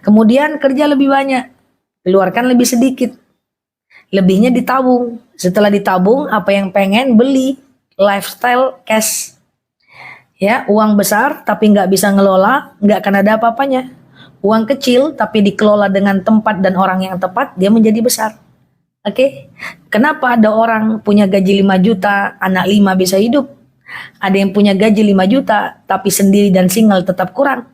Kemudian kerja lebih banyak, keluarkan lebih sedikit, lebihnya ditabung. Setelah ditabung, apa yang pengen beli, lifestyle cash. Ya, uang besar tapi nggak bisa ngelola, nggak akan ada apa-apanya. Uang kecil tapi dikelola dengan tempat dan orang yang tepat, dia menjadi besar. Oke, kenapa ada orang punya gaji 5 juta, anak 5 bisa hidup? Ada yang punya gaji 5 juta, tapi sendiri dan single tetap kurang.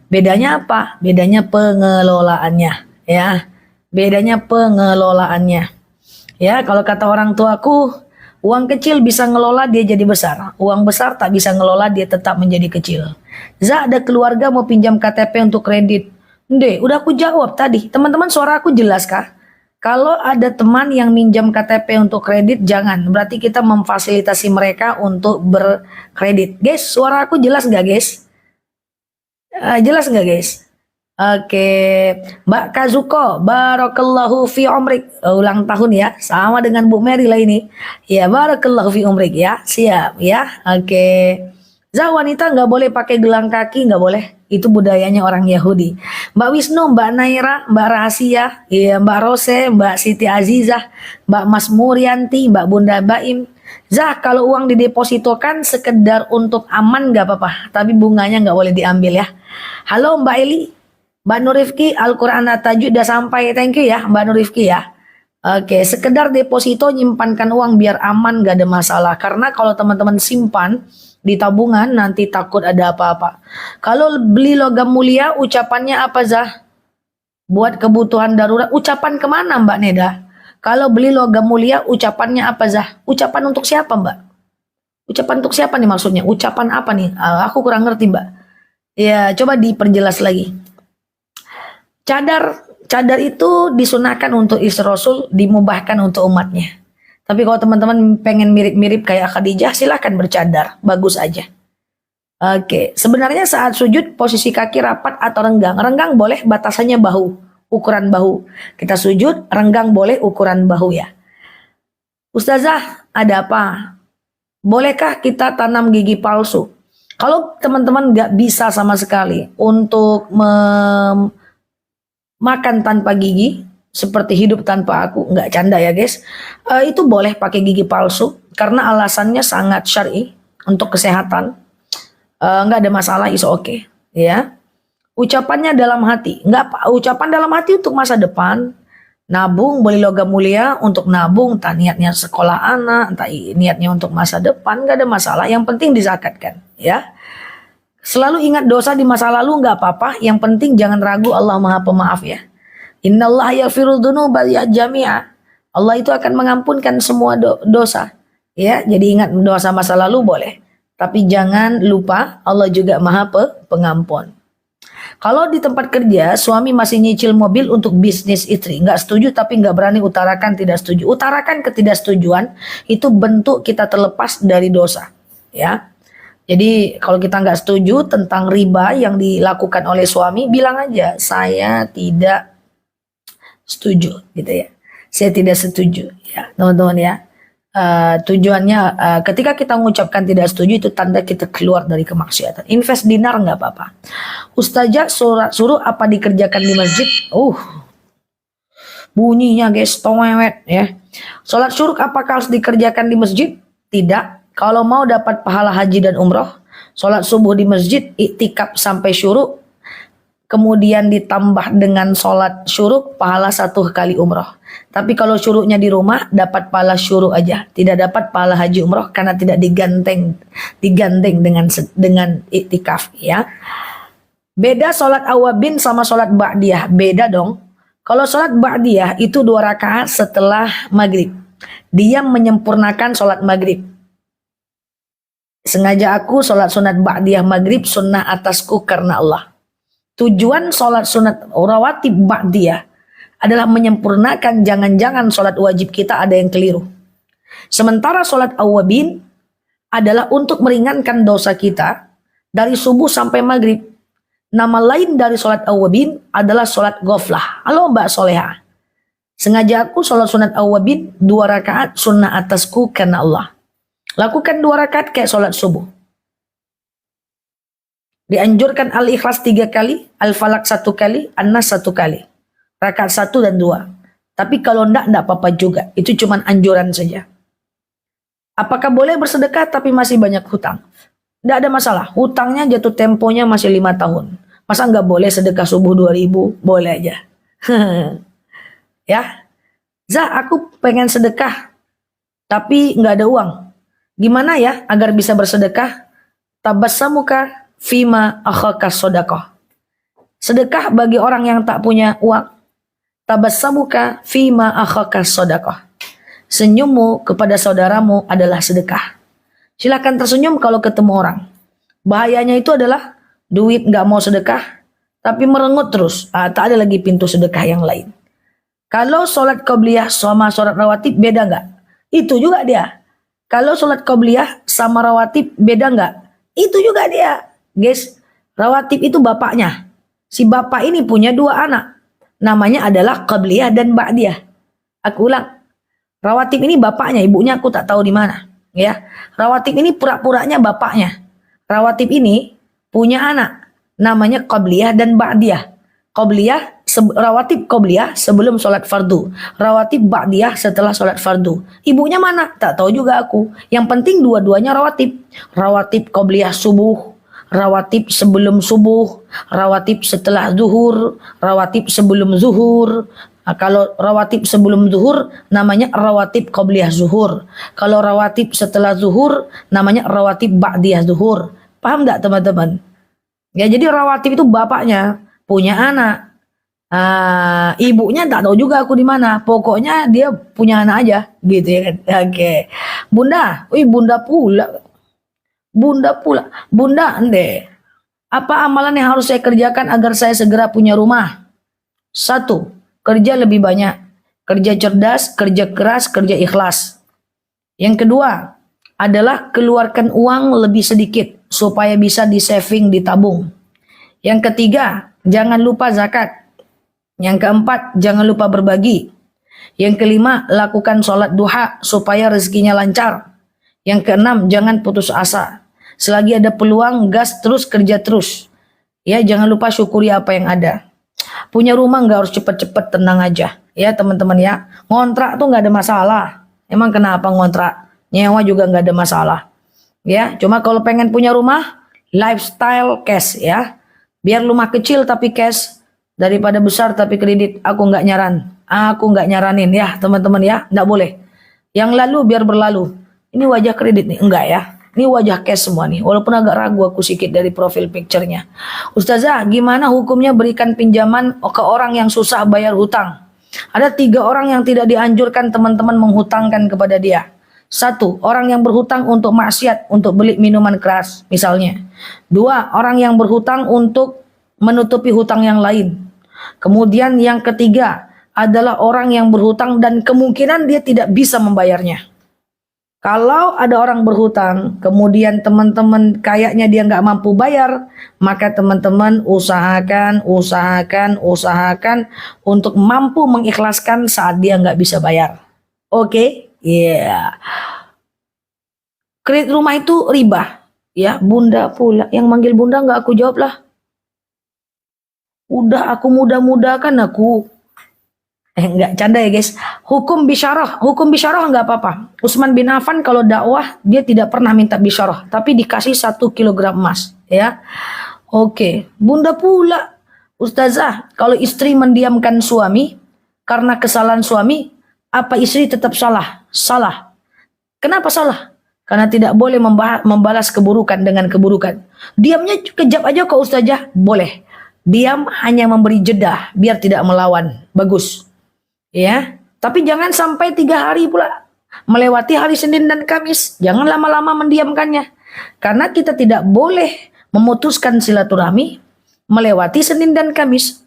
Bedanya apa? Bedanya pengelolaannya, ya. Bedanya pengelolaannya. Ya, kalau kata orang tuaku, uang kecil bisa ngelola dia jadi besar. Uang besar tak bisa ngelola dia tetap menjadi kecil. Ada keluarga mau pinjam KTP untuk kredit. Nde, udah aku jawab tadi. Teman-teman, suara aku jelas kah? Kalau ada teman yang minjam KTP untuk kredit, jangan. Berarti kita memfasilitasi mereka untuk berkredit. Guys, suara aku jelas nggak guys? Jelas nggak guys? Oke, Mbak Kazuko, Barakallahu fi umrik. Ulang tahun ya, sama dengan Bu Mary lah ini. Ya, Barakallahu fi umrik ya, siap ya. Oke. Wanita nggak boleh pakai gelang kaki, nggak boleh. Itu budayanya orang Yahudi. Mbak Wisnu, Mbak Naira, Mbak Rahasia, ya, Mbak Rose, Mbak Siti Azizah, Mbak Mas Murianti, Mbak Bunda Baim. Kalau uang didepositokan sekedar untuk aman nggak apa-apa, tapi bunganya nggak boleh diambil ya. Halo Mbak Eli, Mbak Nurifki, Al-Quran At-Tajud udah sampai, thank you ya Mbak Nurifki ya. Oke, sekedar deposito nyimpankan uang biar aman gak ada masalah. Karena kalau teman-teman simpan di tabungan nanti takut ada apa-apa. Kalau beli logam mulia ucapannya apa Buat kebutuhan darurat. Ucapan kemana Mbak Neda? Kalau beli logam mulia ucapannya apa Ucapan untuk siapa Mbak? Ucapan untuk siapa nih maksudnya? Ucapan apa nih? Aku kurang ngerti Mbak. Ya coba diperjelas lagi. Cadar itu disunahkan untuk istri Rasul, dimubahkan untuk umatnya. Tapi kalau teman-teman pengen mirip-mirip kayak Khadijah, silahkan bercadar, bagus aja. Oke, sebenarnya saat sujud posisi kaki rapat atau renggang. Renggang boleh, batasannya bahu, ukuran bahu. Kita sujud, renggang boleh, ukuran bahu ya. Ustazah, ada apa? Bolehkah kita tanam gigi palsu? Kalau teman-teman nggak bisa sama sekali untuk makan tanpa gigi, seperti hidup tanpa aku, nggak canda ya guys, itu boleh pakai gigi palsu, karena alasannya sangat syar'i untuk kesehatan, nggak ada masalah, is okay, ya. Ucapannya dalam hati, nggak ucapan dalam hati untuk masa depan, nabung, beli logam mulia untuk nabung, entah niatnya sekolah anak, entah niatnya untuk masa depan, nggak ada masalah, yang penting dizakatkan, ya. Selalu ingat dosa di masa lalu nggak apa-apa, yang penting jangan ragu Allah Maha Pemaaf ya. Innallaha yaghfiru dzunuba jami'a. Allah itu akan mengampunkan semua dosa. Ya, jadi ingat dosa masa lalu boleh, tapi jangan lupa Allah juga Maha Pengampun. Kalau di tempat kerja suami masih nyicil mobil untuk bisnis istri, nggak setuju tapi nggak berani utarakan tidak setuju. Utarakan ketidaksetujuan, itu bentuk kita terlepas dari dosa. Ya. Jadi kalau kita nggak setuju tentang riba yang dilakukan oleh suami, bilang aja saya tidak setuju, gitu ya. Saya tidak setuju, ya teman-teman ya. Tujuannya ketika kita mengucapkan tidak setuju itu tanda kita keluar dari kemaksiatan. Invest dinar nggak apa-apa. Ustazah, suruh apa dikerjakan di masjid? Bunyinya guys, towet ya. Sholat syuruk apakah harus dikerjakan di masjid? Tidak. Kalau mau dapat pahala haji dan umroh, sholat subuh di masjid, iktikaf sampai syuruk, kemudian ditambah dengan sholat syuruk, pahala 1 kali umroh. Tapi kalau syuruknya di rumah, dapat pahala syuruk aja, tidak dapat pahala haji umroh karena tidak digandeng dengan iktikaf ya. Beda sholat awabin sama sholat ba'diyah, beda dong. Kalau sholat ba'diyah itu 2 rakaat setelah maghrib, dia menyempurnakan sholat maghrib. Sengaja aku sholat sunat ba'diyah maghrib sunnah atasku karena Allah. Tujuan sholat sunat rawatib ba'diyah adalah menyempurnakan, jangan-jangan sholat wajib kita ada yang keliru. Sementara sholat awabin adalah untuk meringankan dosa kita dari subuh sampai maghrib. Nama lain dari sholat awabin adalah sholat ghaflah. Halo Mbak Soleha. Sengaja aku sholat sunat awabin 2 rakaat sunnah atasku karena Allah. Lakukan 2 rakaat kayak sholat subuh. Dianjurkan Al-Ikhlas 3 kali, Al-Falak 1 kali, An-Nas 1 kali. Rakaat 1 dan 2. Tapi kalau enggak apa-apa juga. Itu cuman anjuran saja. Apakah boleh bersedekah tapi masih banyak hutang? Enggak ada masalah. Hutangnya jatuh temponya masih 5 tahun. Masa enggak boleh sedekah subuh 2.000? Boleh aja. Ya. Zah, aku pengen sedekah tapi enggak ada uang. Gimana ya agar bisa bersedekah? Tabassamuka fima akhaka sodakoh. Sedekah bagi orang yang tak punya uang. Tabassamuka fima akhaka sodakoh. Senyummu kepada saudaramu adalah sedekah. Silakan tersenyum kalau ketemu orang. Bahayanya itu adalah duit gak mau sedekah, tapi merengut terus. Tak ada lagi pintu sedekah yang lain. Kalau sholat qobliyah sama sholat rawatib beda gak? Itu juga dia. Kalau sholat qobliyah sama rawatib beda gak? Itu juga dia. Guys, rawatib itu bapaknya. Si bapak ini punya 2 anak. Namanya adalah qobliyah dan ba'diyah. Aku ulang. Rawatib ini bapaknya, ibunya aku tak tahu di mana. Ya, rawatib ini pura-puranya bapaknya. Rawatib ini punya anak, namanya qobliyah dan ba'diyah. Rawatib qobliyah sebelum sholat fardu. Rawatib ba'diyah setelah sholat fardu. Ibunya mana? Tak tahu juga aku. Yang penting dua-duanya rawatib. Rawatib qobliyah subuh, rawatib sebelum subuh, rawatib setelah zuhur, rawatib sebelum zuhur. Nah, kalau rawatib sebelum zuhur namanya rawatib qobliyah zuhur. Kalau rawatib setelah zuhur namanya rawatib ba'diyah zuhur. Paham enggak teman-teman? Ya, jadi rawatib itu bapaknya punya anak. Ibunya tak tahu juga aku di mana. Pokoknya dia punya anak aja gitu ya kan. Oke. Bunda, bunda pula. Bunda, ende. Apa amalan yang harus saya kerjakan agar saya segera punya rumah? 1. Kerja lebih banyak, kerja cerdas, kerja keras, kerja ikhlas. Yang kedua adalah keluarkan uang lebih sedikit supaya bisa di-saving, ditabung. Yang ketiga, jangan lupa zakat. Yang keempat, jangan lupa berbagi. Yang kelima, lakukan sholat duha supaya rezekinya lancar. Yang keenam, jangan putus asa. Selagi ada peluang, gas terus, kerja terus. Ya, jangan lupa syukuri apa yang ada. Punya rumah nggak harus cepet-cepet, tenang aja. Ya teman-teman ya. Ngontrak tuh nggak ada masalah. Emang kenapa ngontrak? Nyewa juga nggak ada masalah. Ya, cuma kalau pengen punya rumah, lifestyle cash ya. Biar rumah kecil tapi cash daripada besar tapi kredit. Aku nggak nyaranin ya teman-teman ya. Nggak boleh. Yang lalu biar berlalu. Ini wajah kredit nih, enggak ya. Ini wajah cash semua nih, walaupun agak ragu aku sedikit dari profil picture-nya. Ustazah, gimana hukumnya berikan pinjaman ke orang yang susah bayar hutang? Ada 3 orang yang tidak dianjurkan teman-teman menghutangkan kepada dia. 1, orang yang berhutang untuk maksiat, untuk beli minuman keras misalnya. 2, orang yang berhutang untuk menutupi hutang yang lain. Kemudian yang ketiga adalah orang yang berhutang dan kemungkinan dia tidak bisa membayarnya. Kalau ada orang berhutang, kemudian teman-teman kayaknya dia nggak mampu bayar, maka teman-teman usahakan untuk mampu mengikhlaskan saat dia nggak bisa bayar. Oke? Yeah. Kredit rumah itu riba. Ya, bunda pula. Yang manggil bunda nggak aku jawab lah. Udah aku mudah-mudakan aku. Enggak, canda ya guys. Hukum bisyarah enggak apa-apa. Utsman bin Affan kalau dakwah dia tidak pernah minta bisyarah, tapi dikasih 1 kilogram emas, ya. Oke, bunda pula. Ustazah, kalau istri mendiamkan suami karena kesalahan suami, apa istri tetap salah? Salah. Kenapa salah? Karena tidak boleh membalas keburukan dengan keburukan. Diamnya kejap aja kok Ustazah, boleh. Diam hanya memberi jeda biar tidak melawan. Bagus. Ya, tapi jangan sampai 3 hari pula melewati hari Senin dan Kamis. Jangan lama-lama mendiamkannya. Karena kita tidak boleh memutuskan silaturahmi melewati Senin dan Kamis.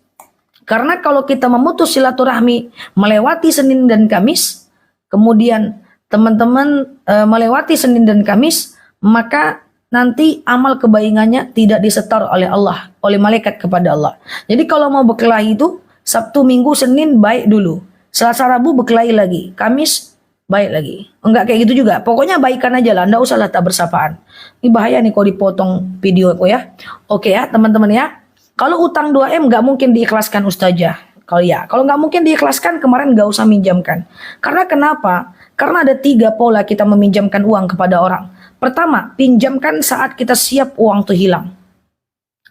Karena kalau kita memutus silaturahmi melewati Senin dan Kamis, kemudian teman-teman melewati Senin dan Kamis, maka nanti amal kebaikannya tidak disetor oleh Allah, oleh malaikat kepada Allah. Jadi kalau mau berkelahi itu Sabtu, Minggu, Senin baik dulu. Selasa, Rabu berkelahi lagi. Kamis baik lagi. Enggak kayak gitu juga. Pokoknya baikan aja lah. Enggak usah lah tak bersapaan. Ini bahaya nih kalau dipotong video aku ya. Oke ya teman-teman ya. Kalau utang 2M nggak mungkin diikhlaskan Ustazah. Kalau nggak mungkin diikhlaskan kemarin nggak usah minjamkan. Karena kenapa? Karena ada 3 pola kita meminjamkan uang kepada orang. Pertama, pinjamkan saat kita siap uang itu hilang.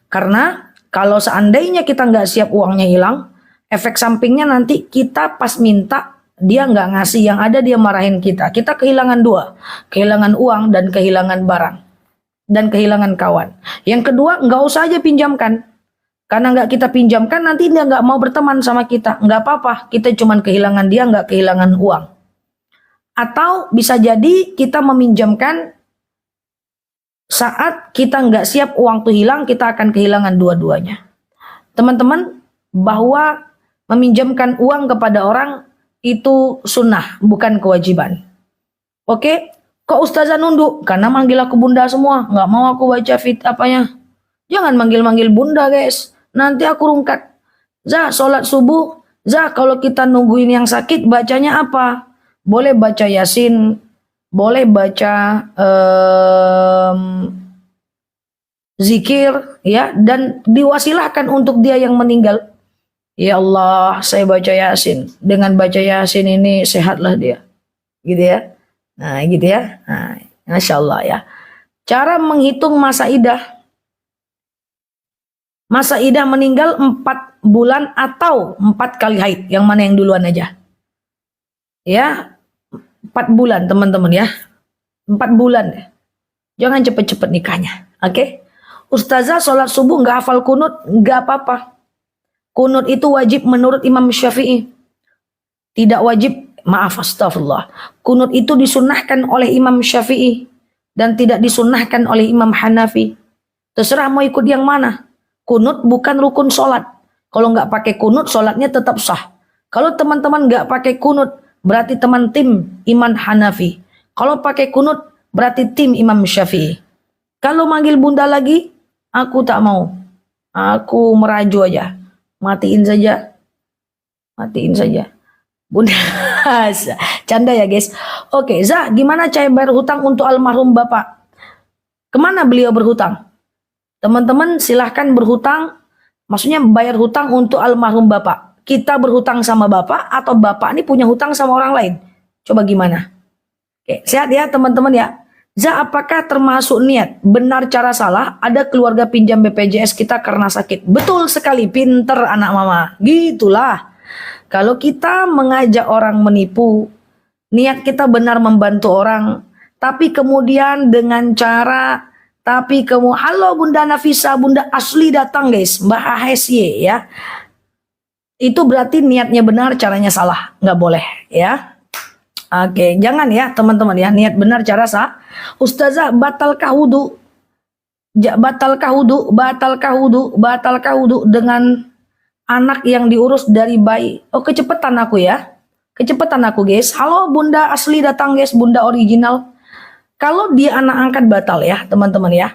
Karena kalau seandainya kita nggak siap uangnya hilang, efek sampingnya nanti kita pas minta dia nggak ngasih, yang ada dia marahin kita. Kita kehilangan 2, kehilangan uang dan kehilangan barang dan kehilangan kawan. Yang kedua, nggak usah aja pinjamkan. Karena nggak kita pinjamkan nanti dia nggak mau berteman sama kita. Nggak apa-apa, kita cuman kehilangan dia, nggak kehilangan uang. Atau bisa jadi kita meminjamkan saat kita nggak siap uang tuh hilang, kita akan kehilangan dua-duanya. Teman-teman, bahwa meminjamkan uang kepada orang itu sunnah, bukan kewajiban. Oke, kok Ustazah nunduk? Karena manggil aku bunda semua, nggak mau aku baca apanya. Jangan manggil-manggil bunda guys, nanti aku rungkat. Zah, sholat subuh. Zah, kalau kita nungguin yang sakit, bacanya apa? Boleh baca Yasin, boleh baca zikir, ya, dan diwasilahkan untuk dia yang meninggal. Ya Allah, saya baca Yasin. Dengan baca Yasin ini sehatlah dia. Gitu ya. Nah, gitu ya. Nah, Masya Allah ya. Cara menghitung masa idah. Masa idah meninggal 4 bulan atau 4 kali haid. Yang mana yang duluan aja? Ya, 4 bulan teman-teman ya. 4 bulan ya. Jangan cepet-cepet nikahnya. Oke? Ustazah sholat subuh nggak hafal kunut, nggak apa-apa. Kunut itu wajib menurut Imam Syafi'i. Tidak wajib, maaf astagfirullah. Kunut itu disunahkan oleh Imam Syafi'i. Dan tidak disunahkan oleh Imam Hanafi. Terserah mau ikut yang mana. Kunut bukan rukun sholat. Kalau nggak pakai kunut, sholatnya tetap sah. Kalau teman-teman nggak pakai kunut, berarti teman tim Imam Hanafi. Kalau pakai kunut, berarti tim Imam Syafi'i. Kalau manggil bunda lagi, aku tak mau. Aku meraju aja. Matiin saja. Matiin saja. Bunda. Canda ya guys. Oke, Zah, gimana cara bayar hutang untuk almarhum bapak? Kemana beliau berhutang? Teman-teman silahkan berhutang. Maksudnya bayar hutang untuk almarhum bapak. Kita berhutang sama bapak atau bapak ini punya hutang sama orang lain? Coba gimana? Oke, sehat ya teman-teman ya. Zah, apakah termasuk niat? Benar cara salah, ada keluarga pinjam BPJS kita karena sakit. Betul sekali, pinter anak mama. Gitulah. Kalau kita mengajak orang menipu, niat kita benar membantu orang, tapi kemudian dengan cara, halo Bunda Nafisa, Bunda Asli datang guys, Mbak AHSY ya. Itu berarti niatnya benar, caranya salah. Nggak boleh ya. Oke, jangan ya teman-teman ya, niat benar cara sah. Ustazah, batalkah wudu? Batalkah wudu dengan anak yang diurus dari bayi? Oh, kecepatan aku ya. Kecepatan aku guys. Halo Bunda Asli datang guys, Bunda original. Kalau dia anak angkat batal ya teman-teman ya.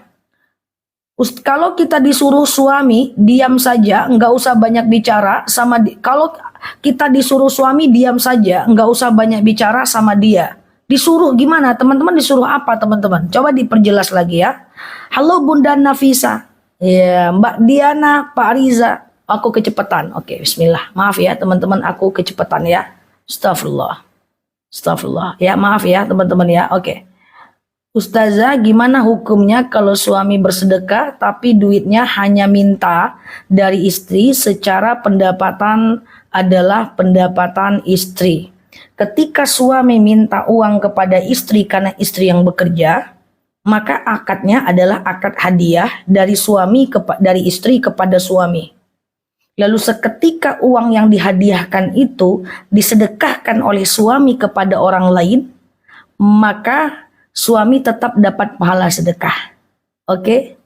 Kalau kita disuruh suami diam saja, nggak usah banyak bicara sama kalau kita disuruh suami diam saja, nggak usah banyak bicara sama dia. Disuruh gimana teman-teman? Disuruh apa teman-teman? Coba diperjelas lagi ya. Halo Bunda Nafisa, ya Mbak Diana, Pak Riza, aku kecepatan. Oke, Bismillah. Maaf ya teman-teman, aku kecepatan ya. Astagfirullah. Astagfirullah. Ya maaf ya teman-teman ya. Oke. Ustazah, gimana hukumnya kalau suami bersedekah tapi duitnya hanya minta dari istri secara pendapatan adalah pendapatan istri. Ketika suami minta uang kepada istri karena istri yang bekerja, maka akadnya adalah akad hadiah dari dari istri kepada suami. Lalu seketika uang yang dihadiahkan itu disedekahkan oleh suami kepada orang lain, maka suami tetap dapat pahala sedekah. Oke?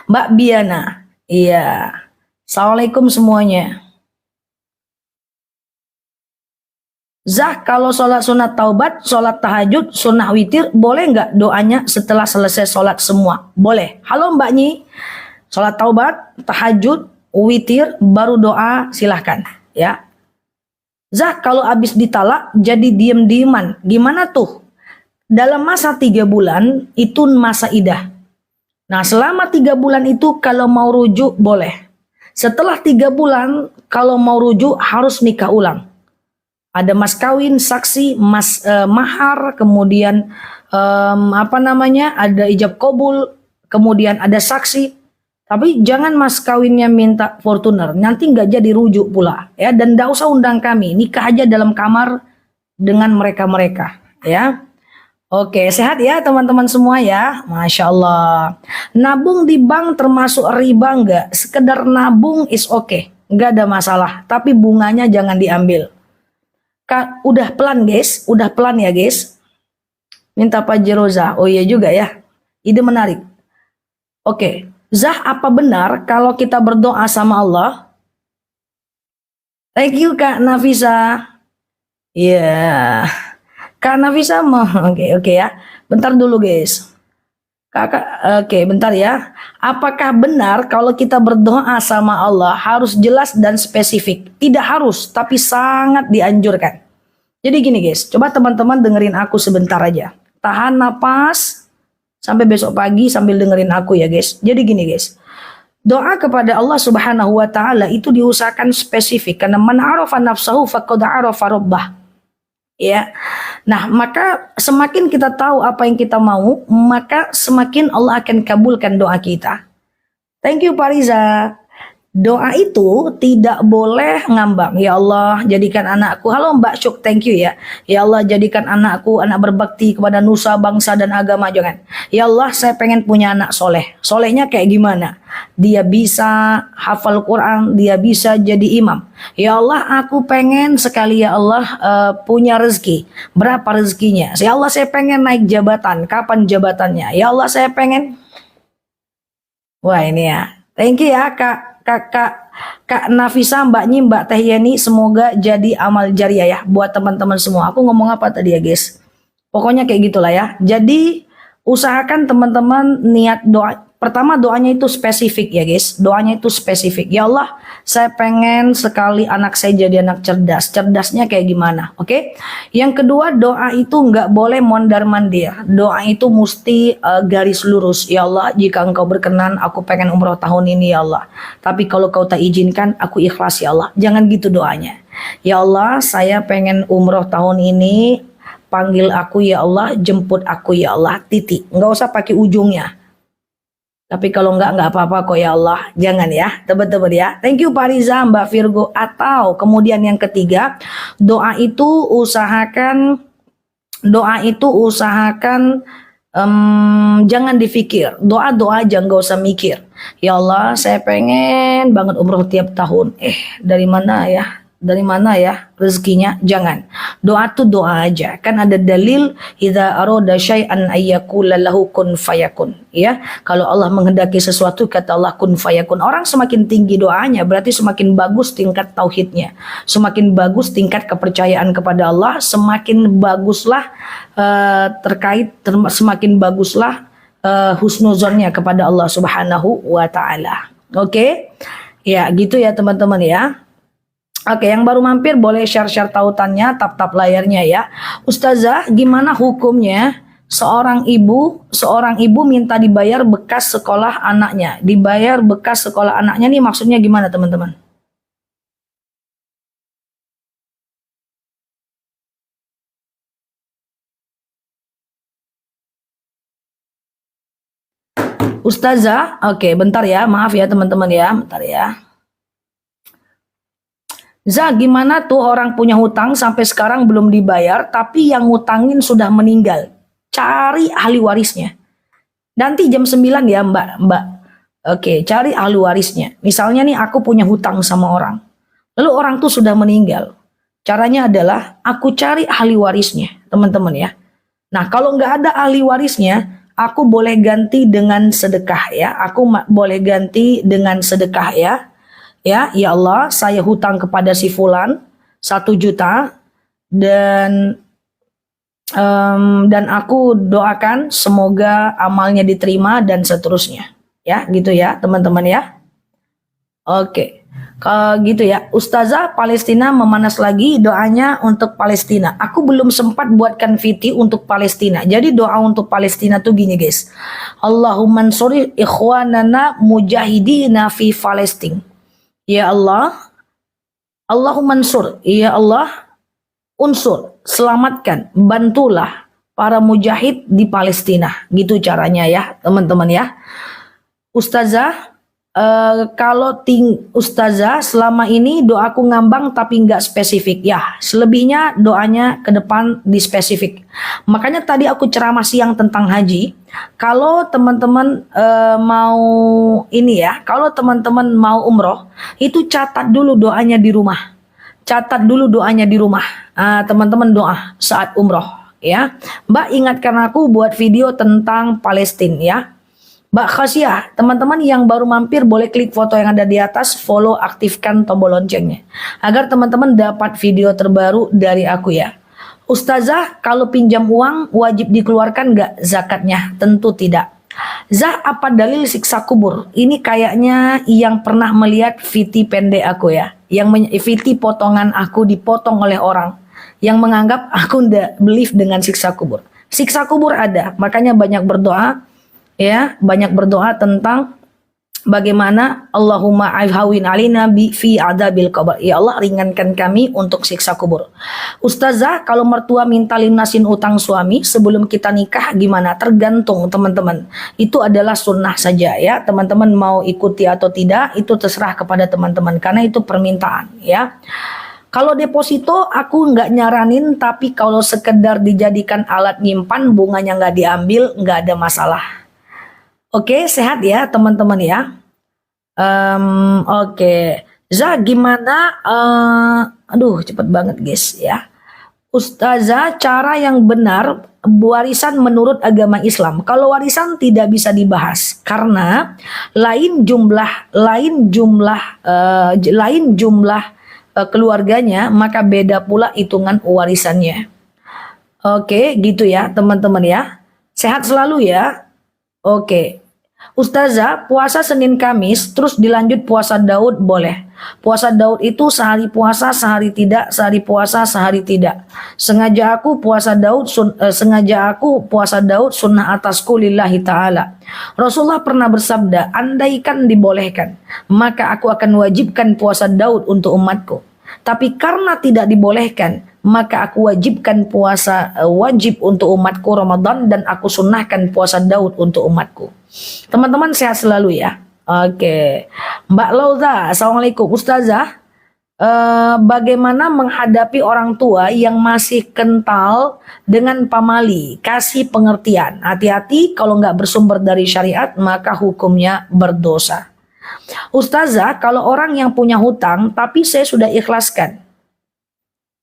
Mbak Biana. Iya. Assalamualaikum semuanya. Zah, kalau sholat sunat taubat, sholat tahajud, sunnah witir, boleh nggak doanya setelah selesai sholat semua? Boleh. Halo Mbak Nyi. Sholat taubat, tahajud, witir, baru doa, silahkan. Ya. Zah, kalau habis ditalak jadi diem-dieman, gimana tuh? Dalam masa 3 bulan itu masa idah. Nah, selama 3 bulan itu kalau mau rujuk boleh. Setelah 3 bulan kalau mau rujuk harus nikah ulang. Ada mas kawin, saksi, mahar, kemudian ada ijab kabul, kemudian ada saksi. Tapi jangan mas kawinnya minta Fortuner, nanti nggak jadi rujuk pula, ya. Dan nggak usah undang kami, nikah aja dalam kamar dengan mereka-mereka, ya. Oke, sehat ya teman-teman semua ya, Masya Allah. Nabung di bank termasuk riba nggak? Sekedar nabung is oke, nggak ada masalah. Tapi bunganya jangan diambil. Udah pelan guys, udah pelan ya guys. Minta Pak Jeroza, oh iya juga ya, ide menarik. Oke, Zah, apa benar kalau kita berdoa sama Allah? Thank you Kak Nafisa. Iya. Kak Nafisa mau, oke ya. Bentar dulu guys. Kakak, oke bentar ya. Apakah benar kalau kita berdoa sama Allah harus jelas dan spesifik? Tidak harus, tapi sangat dianjurkan. Jadi gini guys, coba teman-teman dengerin aku sebentar aja. Tahan napas sampai besok pagi sambil dengerin aku ya guys. Jadi gini guys. Doa kepada Allah Subhanahu wa taala itu diusahakan spesifik karena man arafa nafsahu faqad arafa rabbah. Ya. Nah, maka semakin kita tahu apa yang kita mau, maka semakin Allah akan kabulkan doa kita. Thank you Pak Riza. Doa itu tidak boleh ngambang. Ya Allah, jadikan anakku. Halo Mbak Syuk, thank you ya. Ya Allah, jadikan anakku anak berbakti kepada nusa, bangsa, dan agama. Jangan. Ya Allah, saya pengen punya anak soleh. Solehnya kayak gimana? Dia bisa hafal Quran, dia bisa jadi imam. Ya Allah, aku pengen sekali ya Allah punya rezeki. Berapa rezekinya? Ya Allah, saya pengen naik jabatan. Kapan jabatannya? Ya Allah, saya pengen. Wah ini ya. Thank you ya Kak Nafisa, Mbak Nyi, Mbak Teh Yeni, semoga jadi amal jariah ya buat teman-teman semua. Aku ngomong apa tadi ya guys? Pokoknya kayak gitulah ya. Jadi usahakan teman-teman niat doa. Pertama doanya itu spesifik ya guys. Doanya itu spesifik. Ya Allah, saya pengen sekali anak saya jadi anak cerdas. Cerdasnya kayak gimana? Oke. Yang kedua, doa itu nggak boleh mondar-mandir. Doa itu mesti garis lurus. Ya Allah, jika engkau berkenan, aku pengen umroh tahun ini ya Allah. Tapi kalau kau tak izinkan, aku ikhlas ya Allah. Jangan gitu doanya. Ya Allah, saya pengen umroh tahun ini. Panggil aku ya Allah, jemput aku ya Allah, titik. Nggak usah pakai ujungnya. Tapi kalau nggak apa-apa kok ya Allah. Jangan ya, tebet-tebet ya. Thank you Pak Riza, Mbak Virgo. Atau kemudian yang ketiga, doa itu usahakan jangan dipikir. Doa-doa aja, nggak usah mikir. Ya Allah, saya pengen banget umroh tiap tahun. Dari mana ya? Dari mana ya rezekinya? Jangan. Doa tuh doa aja. Kan ada dalil idza arada syai'an ayyakula lahu kun fayakun. Ya, kalau Allah menghendaki sesuatu kata Allah kun fayakun. Orang semakin tinggi doanya berarti semakin bagus tingkat tauhidnya. Semakin bagus tingkat kepercayaan kepada Allah, semakin baguslah semakin baguslah husnuzonnya kepada Allah Subhanahu wa taala. Oke? Ya, gitu ya teman-teman ya. Oke, yang baru mampir boleh share-share tautannya, tap-tap layarnya ya. Ustazah, gimana hukumnya seorang ibu minta dibayar bekas sekolah anaknya? Dibayar bekas sekolah anaknya nih maksudnya gimana teman-teman? Ustazah, oke, bentar ya, maaf ya teman-teman ya, bentar ya. Gimana tuh orang punya hutang sampai sekarang belum dibayar, tapi yang ngutangin sudah meninggal. Cari ahli warisnya. Nanti jam 9 ya Mbak. Oke, cari ahli warisnya. Misalnya nih aku punya hutang sama orang. Lalu orang tuh sudah meninggal. Caranya adalah aku cari ahli warisnya, teman-teman ya. Nah, kalau nggak ada ahli warisnya, aku boleh ganti dengan sedekah ya. Aku boleh ganti dengan sedekah ya. Ya Allah, saya hutang kepada si fulan 1 juta dan aku doakan semoga amalnya diterima dan seterusnya. Ya, gitu ya teman-teman ya. Oke. Gitu ya. Ustazah, Palestina memanas lagi, doanya untuk Palestina. Aku belum sempat buatkan VT untuk Palestina. Jadi doa untuk Palestina tuh gini guys. Allahumma ansuri ikhwanana mujahidina fi Palestin. Ya Allah, Allahumma ansur, ya Allah, unsur, selamatkan, bantulah para mujahid di Palestina. Gitu caranya ya teman-teman ya. Ustazah, Ustazah selama ini doaku ngambang tapi nggak spesifik ya. Selebihnya doanya ke depan di spesifik. Makanya tadi aku ceramah siang tentang haji. Kalau teman-teman mau ini ya, kalau teman-teman mau umroh, itu catat dulu doanya di rumah. Catat dulu doanya di rumah. Teman-teman doa saat umroh ya. Mbak ingatkan aku buat video tentang Palestina ya. Mbak Khasyah, teman-teman yang baru mampir boleh klik foto yang ada di atas, follow, aktifkan tombol loncengnya. Agar teman-teman dapat video terbaru dari aku ya. Ustazah, kalau pinjam uang wajib dikeluarkan nggak zakatnya? Tentu tidak. Zah, apa dalil siksa kubur? Ini kayaknya yang pernah melihat VT pendek aku ya. Yang VT potongan aku dipotong oleh orang. Yang menganggap aku nggak believe dengan siksa kubur. Siksa kubur ada, makanya banyak berdoa. Ya, banyak berdoa tentang bagaimana Allahumma afhawin alina fi adabil qabr. Ya Allah, ringankan kami untuk siksa kubur. Ustazah, kalau mertua minta lunasin utang suami sebelum kita nikah gimana? Tergantung teman-teman. Itu adalah sunnah saja ya. Teman-teman mau ikuti atau tidak itu terserah kepada teman-teman karena itu permintaan ya. Kalau deposito aku nggak nyaranin, tapi kalau sekedar dijadikan alat nyimpan bunganya nggak diambil nggak ada masalah. Oke, sehat ya teman-teman ya. Oke. Zah, gimana? Aduh, cepet banget guys ya. Ustazah, cara yang benar warisan menurut agama Islam. Kalau warisan tidak bisa dibahas karena lain jumlah keluarganya, maka beda pula hitungan warisannya. Oke, gitu ya teman-teman ya. Sehat selalu ya. Oke. Ustazah, puasa Senin Kamis terus dilanjut puasa Daud boleh. Puasa Daud itu sehari puasa, sehari tidak, sehari puasa, sehari tidak. Sengaja aku puasa Daud sunnah atasku lillahi ta'ala. Rasulullah pernah bersabda, andaikan dibolehkan, maka aku akan wajibkan puasa Daud untuk umatku. Tapi karena tidak dibolehkan, maka aku wajibkan puasa wajib untuk umatku Ramadan dan aku sunnahkan puasa Daud untuk umatku. Teman-teman sehat selalu ya. Oke. Mbak Lauza, assalamualaikum. Ustazah, bagaimana menghadapi orang tua yang masih kental dengan pamali? Kasih pengertian. Hati-hati kalau nggak bersumber dari syariat maka hukumnya berdosa. Ustazah, kalau orang yang punya hutang tapi saya sudah ikhlaskan,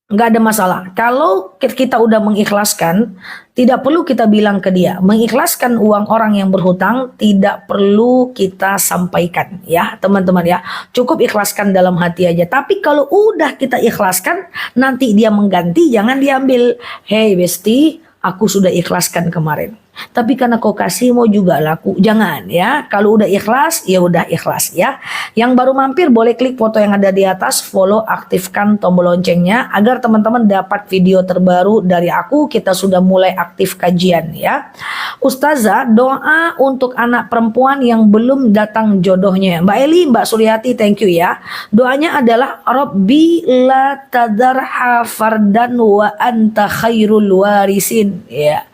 nggak ada masalah. Kalau kita udah mengikhlaskan, tidak perlu kita bilang ke dia. Mengikhlaskan uang orang yang berhutang tidak perlu kita sampaikan ya teman-teman ya. Cukup ikhlaskan dalam hati aja. Tapi kalau udah kita ikhlaskan, nanti dia mengganti, jangan diambil. Hey Besti, aku sudah ikhlaskan kemarin. Tapi karena kau kasih mau juga laku, jangan ya. Kalau udah ikhlas, ya udah ikhlas ya. Yang baru mampir boleh klik foto yang ada di atas, follow, aktifkan tombol loncengnya agar teman-teman dapat video terbaru dari aku. Kita sudah mulai aktif kajian ya. Ustazah, doa untuk anak perempuan yang belum datang jodohnya. Mbak Eli, Mbak Suryati, thank you ya. Doanya adalah Rabbi la tadarha fardan wa anta khairul warisin ya.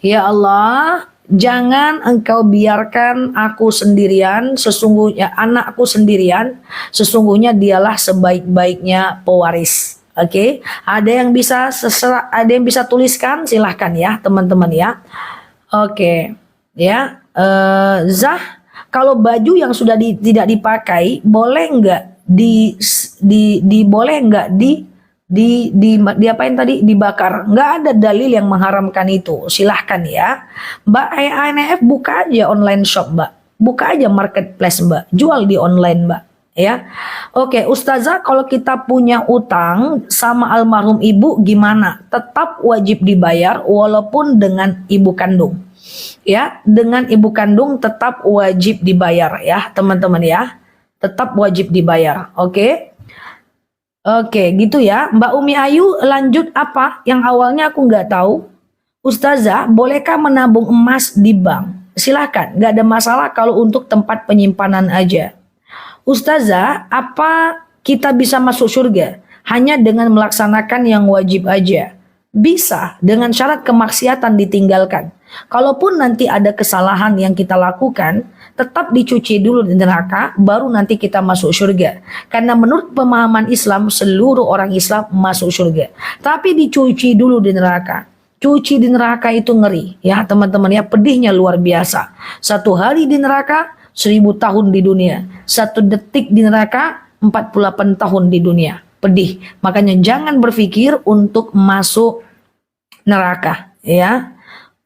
Ya Allah, jangan engkau biarkan aku sendirian, sesungguhnya anakku sendirian, sesungguhnya dialah sebaik-baiknya pewaris. Oke, ada yang bisa tuliskan, silahkan ya teman-teman ya. Oke, ya. Zah, kalau baju yang sudah tidak dipakai, boleh nggak diapain tadi, dibakar? Nggak ada dalil yang mengharamkan itu. Silahkan ya Mbak. ANF buka aja online shop Mbak, buka aja marketplace Mbak, jual di online Mbak ya. Oke Ustazah, kalau kita punya utang sama almarhum ibu gimana? Tetap wajib dibayar walaupun dengan ibu kandung ya. Dengan ibu kandung tetap wajib dibayar ya teman-teman ya. tetap wajib dibayar. Oke. Oke, gitu ya. Mbak Umi Ayu lanjut apa yang awalnya aku nggak tahu. Ustazah, bolehkah menabung emas di bank? Silahkan, nggak ada masalah kalau untuk tempat penyimpanan aja. Ustazah, apa kita bisa masuk surga hanya dengan melaksanakan yang wajib aja? Bisa, dengan syarat kemaksiatan ditinggalkan. Kalaupun nanti ada kesalahan yang kita lakukan, tetap dicuci dulu di neraka, baru nanti kita masuk surga. Karena menurut pemahaman Islam, seluruh orang Islam masuk surga. Tapi dicuci dulu di neraka. Cuci di neraka itu ngeri, ya teman-teman ya, pedihnya luar biasa. 1 hari di neraka, 1000 tahun di dunia. 1 detik di neraka, 48 tahun di dunia. Pedih. Makanya jangan berpikir untuk masuk neraka, ya.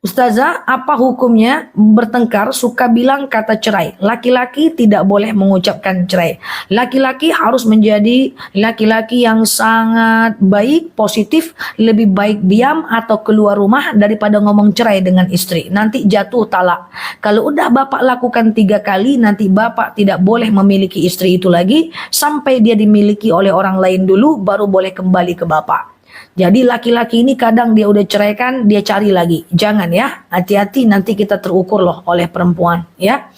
Ustazah, apa hukumnya bertengkar suka bilang kata cerai? Laki-laki tidak boleh mengucapkan cerai. Laki-laki harus menjadi laki-laki yang sangat baik, positif, lebih baik diam atau keluar rumah daripada ngomong cerai dengan istri. Nanti jatuh talak. Kalau udah bapak lakukan 3 kali, nanti bapak tidak boleh memiliki istri itu lagi sampai dia dimiliki oleh orang lain dulu, baru boleh kembali ke bapak. Jadi laki-laki ini kadang dia udah ceraikan, dia cari lagi. Jangan ya, hati-hati nanti kita terukur loh oleh perempuan ya.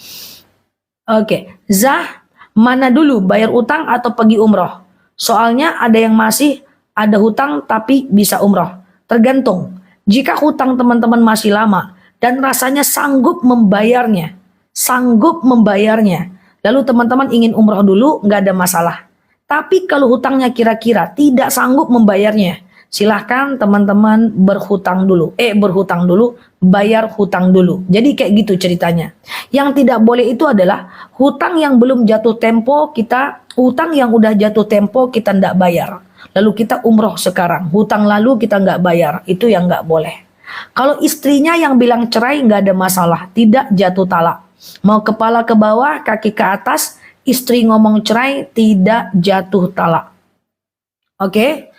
Oke, Zah, mana dulu bayar utang atau pergi umroh? Soalnya ada yang masih ada hutang tapi bisa umroh. Tergantung. Jika hutang teman-teman masih lama dan rasanya sanggup membayarnya, lalu teman-teman ingin umroh dulu, nggak ada masalah. Tapi kalau hutangnya kira-kira tidak sanggup membayarnya, silahkan teman-teman berhutang dulu, bayar hutang dulu. Jadi kayak gitu ceritanya. Yang tidak boleh itu adalah hutang yang belum jatuh tempo hutang yang udah jatuh tempo kita nggak bayar. Lalu kita umroh sekarang, hutang lalu kita nggak bayar, itu yang nggak boleh. Kalau istrinya yang bilang cerai nggak ada masalah, tidak jatuh talak. Mau kepala ke bawah, kaki ke atas, istri ngomong cerai tidak jatuh talak. Oke?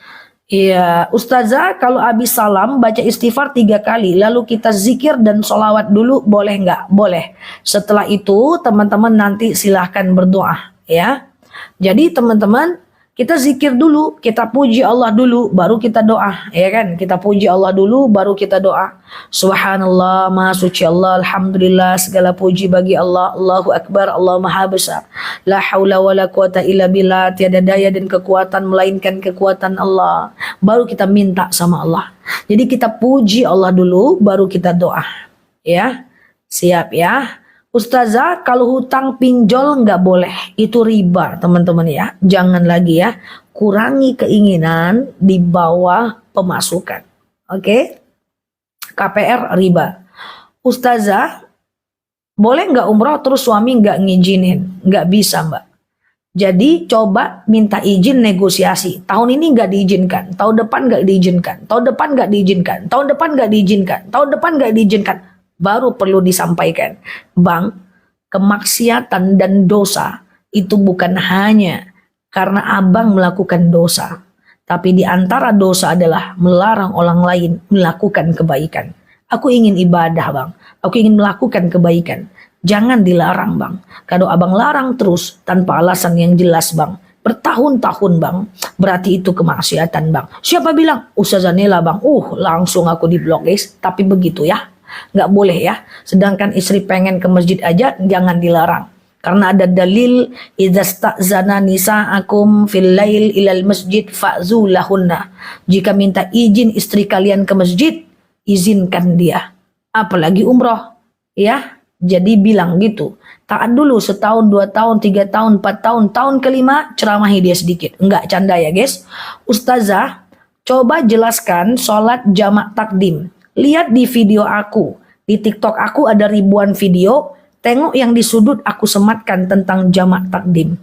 Iya, Ustazah, kalau habis salam baca istighfar 3 kali, lalu kita zikir dan sholawat dulu, boleh nggak? Boleh. Setelah itu teman-teman nanti silahkan berdoa, ya. Jadi teman-teman, kita zikir dulu, kita puji Allah dulu, baru kita doa, ya kan? Kita puji Allah dulu, baru kita doa. Subhanallah, Maha Suci Allah, Alhamdulillah, segala puji bagi Allah, Allahu Akbar, Allah Maha Besar. La haula wa la quwata illa billah, tiada daya dan kekuatan melainkan kekuatan Allah. Baru kita minta sama Allah. Jadi kita puji Allah dulu, baru kita doa. Ya, siap ya. Ustazah, kalau hutang pinjol nggak boleh, itu riba teman-teman ya. Jangan lagi ya, kurangi keinginan di bawah pemasukan. Oke? KPR riba. Ustazah, boleh nggak umroh terus suami nggak ngizinin? Nggak bisa mbak. Jadi coba minta izin negosiasi. Tahun ini nggak diizinkan, tahun depan nggak diizinkan, tahun depan nggak diizinkan, tahun depan nggak diizinkan, tahun depan nggak diizinkan. Baru perlu disampaikan. Bang, kemaksiatan dan dosa itu bukan hanya karena abang melakukan dosa. Tapi di antara dosa adalah melarang orang lain melakukan kebaikan. Aku ingin ibadah bang, aku ingin melakukan kebaikan. Jangan dilarang bang. Kalau abang larang terus tanpa alasan yang jelas bang, bertahun-tahun bang, berarti itu kemaksiatan bang. Siapa bilang? Ustazah Nela bang. Langsung aku di blok guys. Tapi begitu ya. Nggak boleh ya. Sedangkan istri pengen ke masjid aja, jangan dilarang. Karena ada dalil, idza sta'zana nisa'akum fil lail ilal masjid fa'zu lahunna. Jika minta izin istri kalian ke masjid, izinkan dia. Apalagi umroh. Ya, jadi bilang gitu. Taat dulu setahun, 2 tahun, 3 tahun, 4 tahun. Tahun kelima ceramahi dia sedikit. Enggak canda ya guys. Ustazah, coba jelaskan sholat jamak takdim. Lihat di video aku, di TikTok aku ada ribuan video, tengok yang di sudut aku sematkan tentang jamak takdim.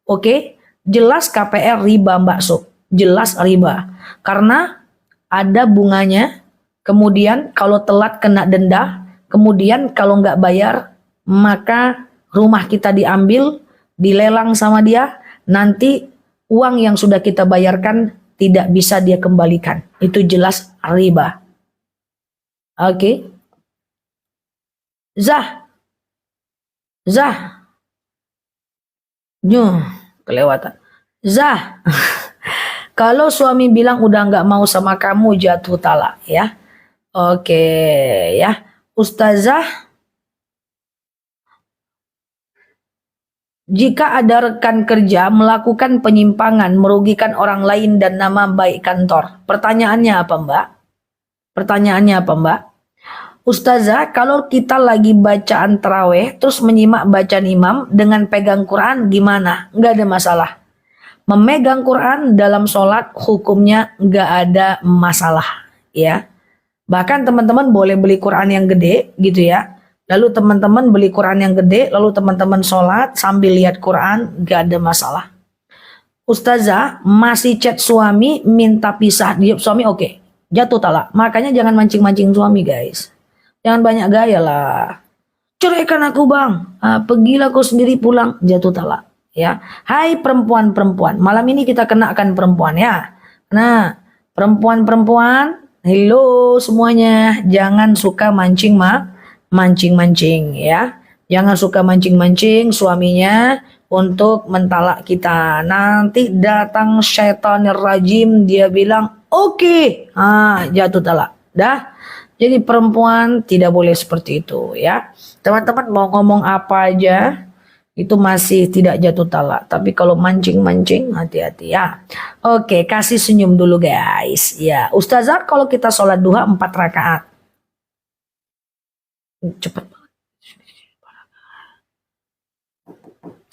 Oke, jelas KPR riba Mbak Sob, jelas riba. Karena ada bunganya, kemudian kalau telat kena denda, kemudian kalau nggak bayar, maka rumah kita diambil, dilelang sama dia, nanti uang yang sudah kita bayarkan tidak bisa dia kembalikan. Itu jelas riba. Oke. Zah. Nyuh, kelewatan. Zah, kalau suami bilang udah nggak mau sama kamu jatuh talak ya. Oke ya. Ustazah, jika ada rekan kerja melakukan penyimpangan merugikan orang lain dan nama baik kantor. Pertanyaannya apa, Mbak? Pertanyaannya apa, Mbak? Ustazah, kalau kita lagi bacaan taraweh terus menyimak bacaan imam dengan pegang Quran gimana? Nggak ada masalah. Memegang Quran dalam sholat hukumnya nggak ada masalah, ya. Bahkan teman-teman boleh beli Quran yang gede gitu ya. Lalu teman-teman beli Quran yang gede, lalu teman-teman sholat sambil lihat Quran, nggak ada masalah. Ustazah masih chat suami minta pisah, dia suami oke, jatuh talak. Makanya jangan mancing-mancing suami guys. Jangan banyak gaya lah. Ceraikan aku bang, pergilah kau sendiri pulang, jatuh talak. Ya, hai perempuan-perempuan, malam ini kita kenakan perempuan ya. Nah, perempuan-perempuan, hello semuanya, jangan suka mancing-mancing ya. Jangan suka mancing-mancing suaminya untuk mentalak kita. Nanti datang syaitanir rajim, dia bilang, oke, jatuh talak. Dah. Jadi perempuan tidak boleh seperti itu ya. Teman-teman mau ngomong apa aja itu masih tidak jatuh talak. Tapi kalau mancing-mancing hati-hati ya. Oke, kasih senyum dulu guys. Ya, Ustazah kalau kita sholat duha 4 rakaat. Cepet banget.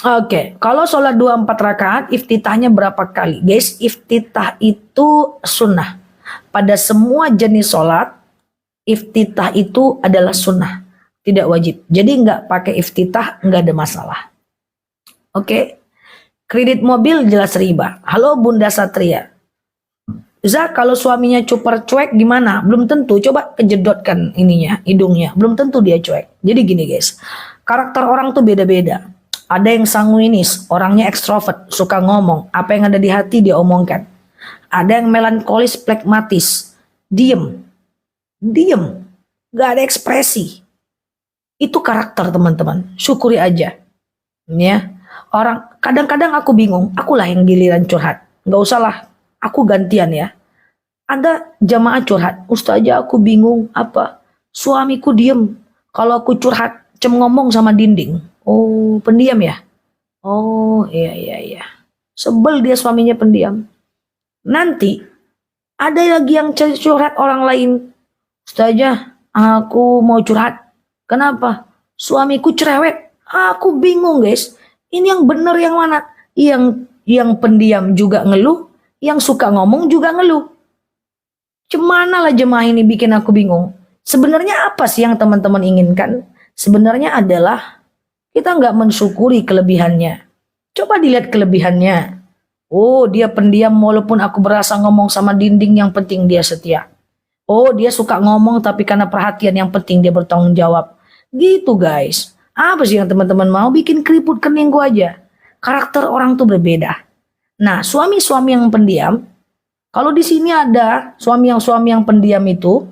Oke, kalau sholat duha 4 rakaat, iftitahnya berapa kali? Guys, iftitah itu sunnah. Pada semua jenis sholat, iftitah itu adalah sunnah, tidak wajib. Jadi nggak pakai iftitah nggak ada masalah. Oke, kredit mobil jelas riba. Halo Bunda Satria. Zah, kalau suaminya super cuek gimana? Belum tentu. Coba kejedotkan ininya, hidungnya. Belum tentu dia cuek. Jadi gini guys, karakter orang tuh beda-beda. Ada yang sanguinis, orangnya ekstrovert, suka ngomong. Apa yang ada di hati dia omongkan. Ada yang melankolis, plekmatis, diem, gak ada ekspresi. Itu karakter teman-teman. Syukuri aja. Ya, orang kadang-kadang aku bingung. Akulah yang giliran curhat. Gak usah lah, aku gantian ya. Ada jamaah curhat, Ustazah aku bingung apa? Suamiku diem. Kalau aku curhat, ngomong sama dinding. Oh, pendiam ya? Oh, iya. Sebel dia suaminya pendiam. Nanti ada lagi yang curhat orang lain. Ustazah, aku mau curhat. Kenapa? Suamiku cerewet. Aku bingung guys. Ini yang benar yang mana? Yang pendiam juga ngeluh, yang suka ngomong juga ngeluh. Cemana lah jemaah ini bikin aku bingung. Sebenarnya apa sih yang teman-teman inginkan? Sebenarnya adalah kita nggak mensyukuri kelebihannya. Coba dilihat kelebihannya. Oh, dia pendiam walaupun aku berasa ngomong sama dinding, yang penting dia setia. Oh, dia suka ngomong tapi karena perhatian, yang penting dia bertanggung jawab. Gitu guys. Apa sih yang teman-teman mau? Bikin keriput kening gua aja. Karakter orang tuh berbeda. Nah, suami-suami yang pendiam, kalau di sini ada suami yang pendiam itu,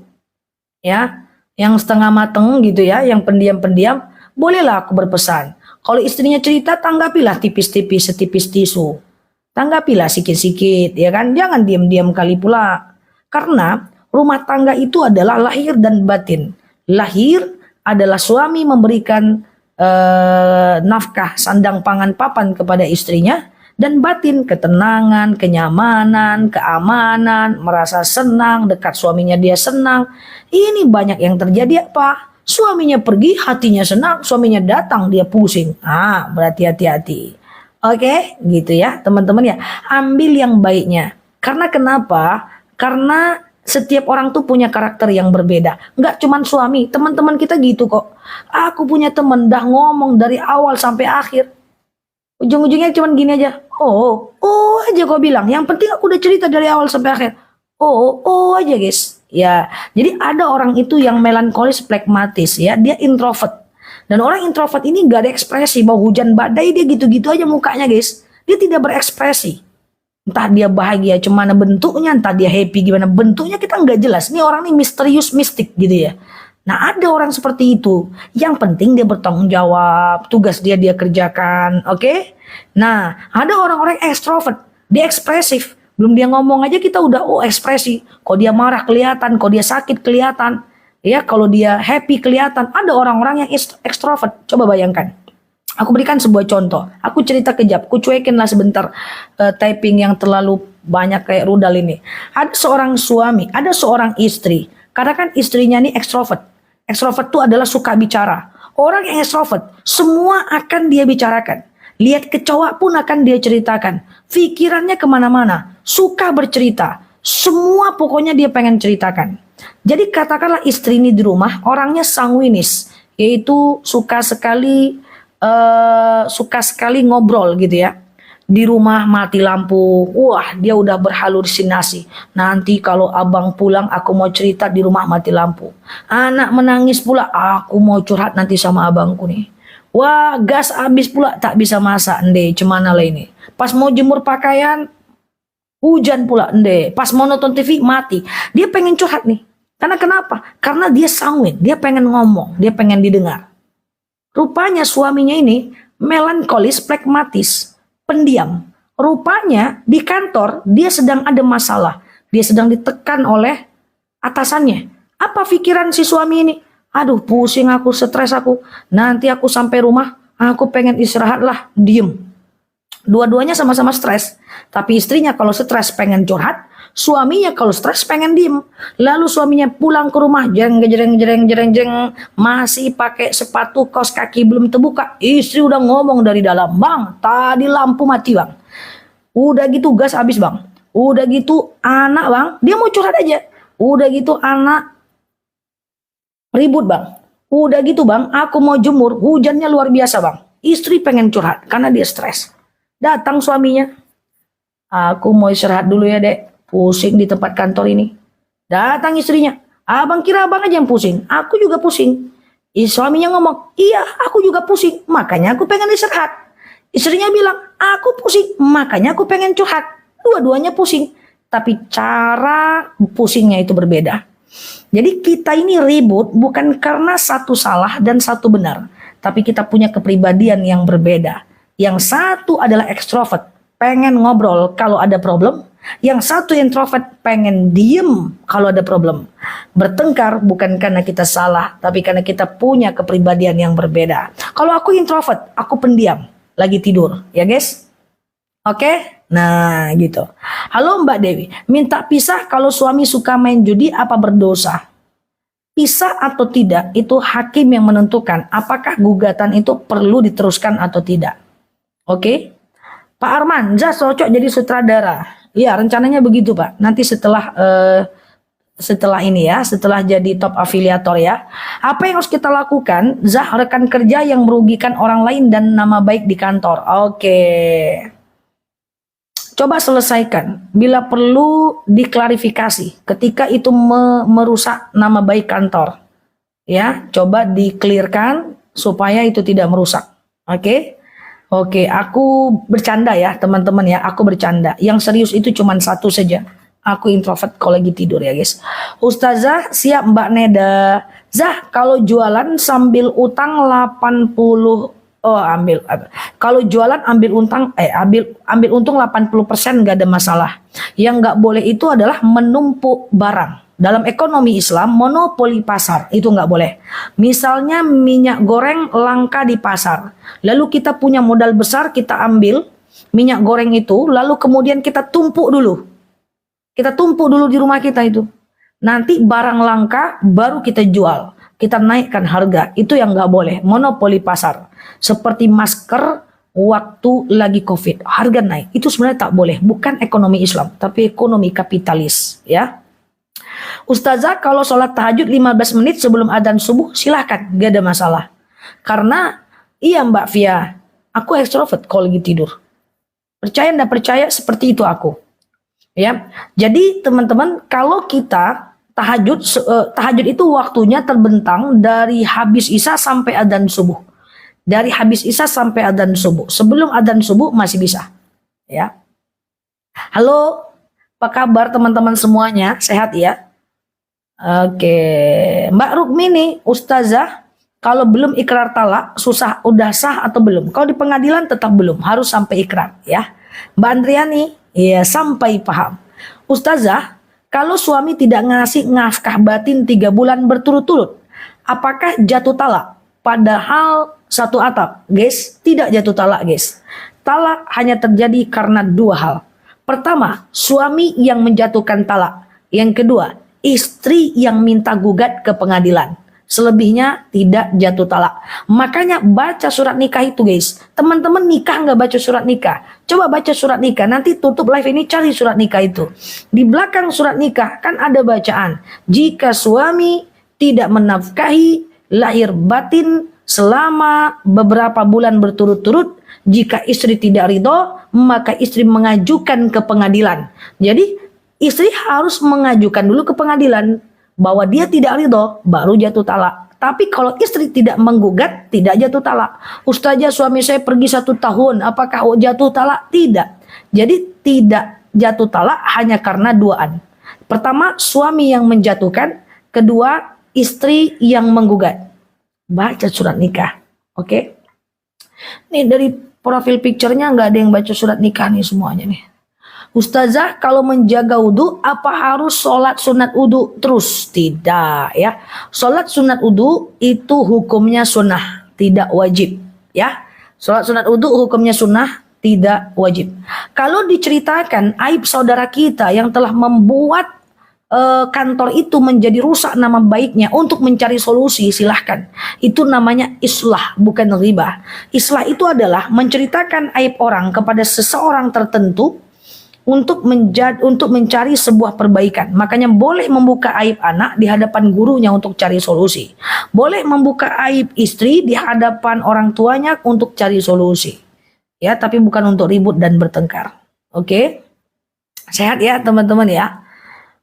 ya, yang setengah mateng gitu ya, yang pendiam-pendiam, bolehlah aku berpesan. Kalau istrinya cerita, tanggapilah tipis-tipis, setipis tisu. Tanggapilah sikit-sikit, ya kan? Jangan diam-diam kali pula. Karena rumah tangga itu adalah lahir dan batin. Lahir adalah suami memberikan nafkah, sandang pangan papan kepada istrinya. Dan batin, ketenangan, kenyamanan, keamanan, merasa senang, dekat suaminya dia senang. Ini banyak yang terjadi apa? Suaminya pergi, hatinya senang, suaminya datang, dia pusing. Berarti hati-hati. Oke, gitu ya teman-teman ya. Ambil yang baiknya. Karena kenapa? Karena setiap orang tuh punya karakter yang berbeda. Nggak cuman suami, teman-teman kita gitu kok. Aku punya temen dah ngomong dari awal sampai akhir. Ujung-ujungnya cuman gini aja. Oh aja kok bilang. Yang penting aku udah cerita dari awal sampai akhir. Oh aja guys. Ya, jadi ada orang itu yang melankolis, plekmatis ya, dia introvert. Dan orang introvert ini gak ada ekspresi, mau hujan badai dia gitu-gitu aja mukanya guys. Dia tidak berekspresi. Entah dia bahagia cemana bentuknya, entah dia happy gimana bentuknya, kita nggak jelas. Ini orang ini misterius, mistik gitu ya. Nah, ada orang seperti itu. Yang penting dia bertanggung jawab, tugas dia kerjakan, oke? Nah, ada orang-orang ekstrovert, dia ekspresif. Belum dia ngomong aja kita udah ekspresi. Kok dia marah kelihatan, kok dia sakit kelihatan. Ya, kalau dia happy kelihatan. Ada orang-orang yang ekstrovert. Coba bayangkan. Aku berikan sebuah contoh. Aku cerita kejap, aku cuekin lah sebentar typing yang terlalu banyak kayak rudal ini. Ada seorang suami, ada seorang istri. Karena kan istrinya ini ekstrovert. Ekstrovert itu adalah suka bicara. Orang yang ekstrovert, semua akan dia bicarakan. Lihat kecoa pun akan dia ceritakan. Pikirannya kemana-mana, suka bercerita. Semua pokoknya dia pengen ceritakan. Jadi katakanlah istri ini di rumah, orangnya sanguinis. Yaitu suka sekali ngobrol gitu ya. Di rumah mati lampu, wah dia udah berhalusinasi. Nanti kalau abang pulang aku mau cerita di rumah mati lampu. Anak menangis pula, aku mau curhat nanti sama abangku nih. Wah gas habis pula, tak bisa masak, ende cemana lah ini. Pas mau jemur pakaian, hujan pula, ende. Pas mau nonton TV mati. Dia pengen curhat nih. Karena kenapa? Karena dia sanguin, dia pengen ngomong, dia pengen didengar. Rupanya suaminya ini melankolis, pragmatis, pendiam. Rupanya di kantor dia sedang ada masalah. Dia sedang ditekan oleh atasannya. Apa pikiran si suami ini? Aduh pusing aku, stres aku. Nanti aku sampai rumah, aku pengen istirahat lah, diem. Dua-duanya sama-sama stres. Tapi istrinya kalau stres pengen curhat, suaminya kalau stres pengen diem. Lalu suaminya pulang ke rumah, jeng, masih pakai sepatu kaos kaki belum terbuka. Istri udah ngomong dari dalam, bang, tadi lampu mati bang. Udah gitu gas habis bang. Udah gitu anak bang, dia mau curhat aja. Udah gitu anak ribut bang. Udah gitu bang, aku mau jemur, hujannya luar biasa bang. Istri pengen curhat karena dia stres. Datang suaminya, aku mau istirahat dulu ya dek, pusing di tempat kantor ini. Datang istrinya, abang kira abang aja yang pusing, aku juga pusing. Suaminya ngomong, iya aku juga pusing, makanya aku pengen istirahat. Istrinya bilang, aku pusing, makanya aku pengen curhat. Dua-duanya pusing, tapi cara pusingnya itu berbeda. Jadi kita ini ribut bukan karena satu salah dan satu benar, tapi kita punya kepribadian yang berbeda. Yang satu adalah ekstrovert, pengen ngobrol kalau ada problem. Yang satu introvert, pengen diem kalau ada problem. Bertengkar bukan karena kita salah, tapi karena kita punya kepribadian yang berbeda. Kalau aku introvert, aku pendiam, lagi tidur, ya guys? Oke? Nah gitu. Halo Mbak Dewi, minta pisah kalau suami suka main judi apa berdosa? Pisah atau tidak, itu hakim yang menentukan apakah gugatan itu perlu diteruskan atau tidak. Oke, Pak Arman, Zah cocok jadi sutradara. Ya, rencananya begitu Pak. Nanti setelah ini ya, setelah jadi top afiliator ya. Apa yang harus kita lakukan? Zah, rekan kerja yang merugikan orang lain dan nama baik di kantor. Oke. Coba selesaikan. Bila perlu diklarifikasi ketika itu merusak nama baik kantor. Ya, coba diklirkan supaya itu tidak merusak. Oke. Oke, aku bercanda ya teman-teman ya, aku bercanda. Yang serius itu cuma satu saja. Aku introvert kalau lagi tidur ya guys. Ustazah siap Mbak Neda. Zah, kalau jualan sambil utang 80, kalau jualan ambil untung 80% nggak ada masalah. Yang nggak boleh itu adalah menumpuk barang. Dalam ekonomi Islam, monopoli pasar itu nggak boleh. Misalnya minyak goreng langka di pasar, lalu kita punya modal besar, kita ambil minyak goreng itu, lalu kemudian kita tumpuk dulu. Kita tumpuk dulu di rumah kita itu. Nanti barang langka baru kita jual, kita naikkan harga. Itu yang nggak boleh, monopoli pasar. Seperti masker waktu lagi COVID, harga naik. Itu sebenarnya tak boleh, bukan ekonomi Islam, tapi ekonomi kapitalis, ya. Ustazah, kalau sholat tahajud 15 menit sebelum adzan subuh, silahkan, gak ada masalah. Karena, iya Mbak Fia, aku ekstrovert kalau lagi tidur. Percaya nggak percaya, seperti itu aku. Ya, jadi teman-teman, kalau kita tahajud itu waktunya terbentang dari habis isya sampai adzan subuh. Dari habis isya sampai adzan subuh. Sebelum adzan subuh masih bisa. Ya. Halo, apa kabar teman-teman semuanya? Sehat ya? Oke, Mbak Rukmini, Ustazah, kalau belum ikrar talak, susah, udah sah atau belum? Kalau di pengadilan tetap belum, harus sampai ikrar ya. Mbak Andriani, ya sampai paham. Ustazah, kalau suami tidak ngasih nafkah batin 3 bulan berturut-turut, apakah jatuh talak? Padahal satu atap, guys, tidak jatuh talak, guys. Talak hanya terjadi karena 2 hal. Pertama, suami yang menjatuhkan talak. Yang kedua, istri yang minta gugat ke pengadilan. Selebihnya tidak jatuh talak. Makanya baca surat nikah itu, guys. Teman-teman nikah nggak baca surat nikah? Coba baca surat nikah. Nanti tutup live ini, cari surat nikah itu. Di belakang surat nikah kan ada bacaan. Jika suami tidak menafkahi lahir batin selama beberapa bulan berturut-turut, jika istri tidak ridho, maka istri mengajukan ke pengadilan. Jadi istri harus mengajukan dulu ke pengadilan bahwa dia tidak ridho, baru jatuh talak. Tapi kalau istri tidak menggugat, tidak jatuh talak. Ustazah, suami saya pergi 1 tahun, apakah jatuh talak? Tidak. Jadi tidak jatuh talak hanya karena 2an. Pertama, suami yang menjatuhkan. Kedua, istri yang menggugat. Baca surat nikah. Oke. Nih dari profil picture-nya nggak ada yang baca surat nikah nih semuanya nih. Ustazah, kalau menjaga wudhu, apa harus sholat sunat wudhu terus? Tidak ya. Sholat sunat wudhu itu hukumnya sunnah, tidak wajib ya. Sholat sunat wudhu hukumnya sunnah, tidak wajib. Kalau diceritakan aib saudara kita yang telah membuat kantor itu menjadi rusak nama baiknya, untuk mencari solusi, silahkan. Itu namanya islah, bukan riba. Islah itu adalah menceritakan aib orang kepada seseorang tertentu untuk mencari sebuah perbaikan. Makanya boleh membuka aib anak di hadapan gurunya untuk cari solusi. Boleh membuka aib istri di hadapan orang tuanya untuk cari solusi. Ya, tapi bukan untuk ribut dan bertengkar. Oke? Sehat ya teman-teman ya.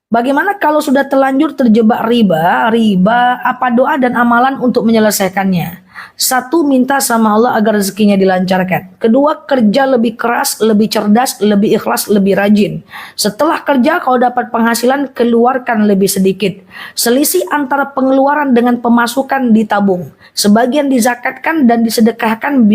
Bagaimana kalau sudah terlanjur terjebak riba, apa doa dan amalan untuk menyelesaikannya? 1, minta sama Allah agar rezekinya dilancarkan. 2, kerja lebih keras, lebih cerdas, lebih ikhlas, lebih rajin. Setelah kerja kalau dapat penghasilan, keluarkan lebih sedikit. Selisih antara pengeluaran dengan pemasukan ditabung. Sebagian dizakatkan dan disedekahkan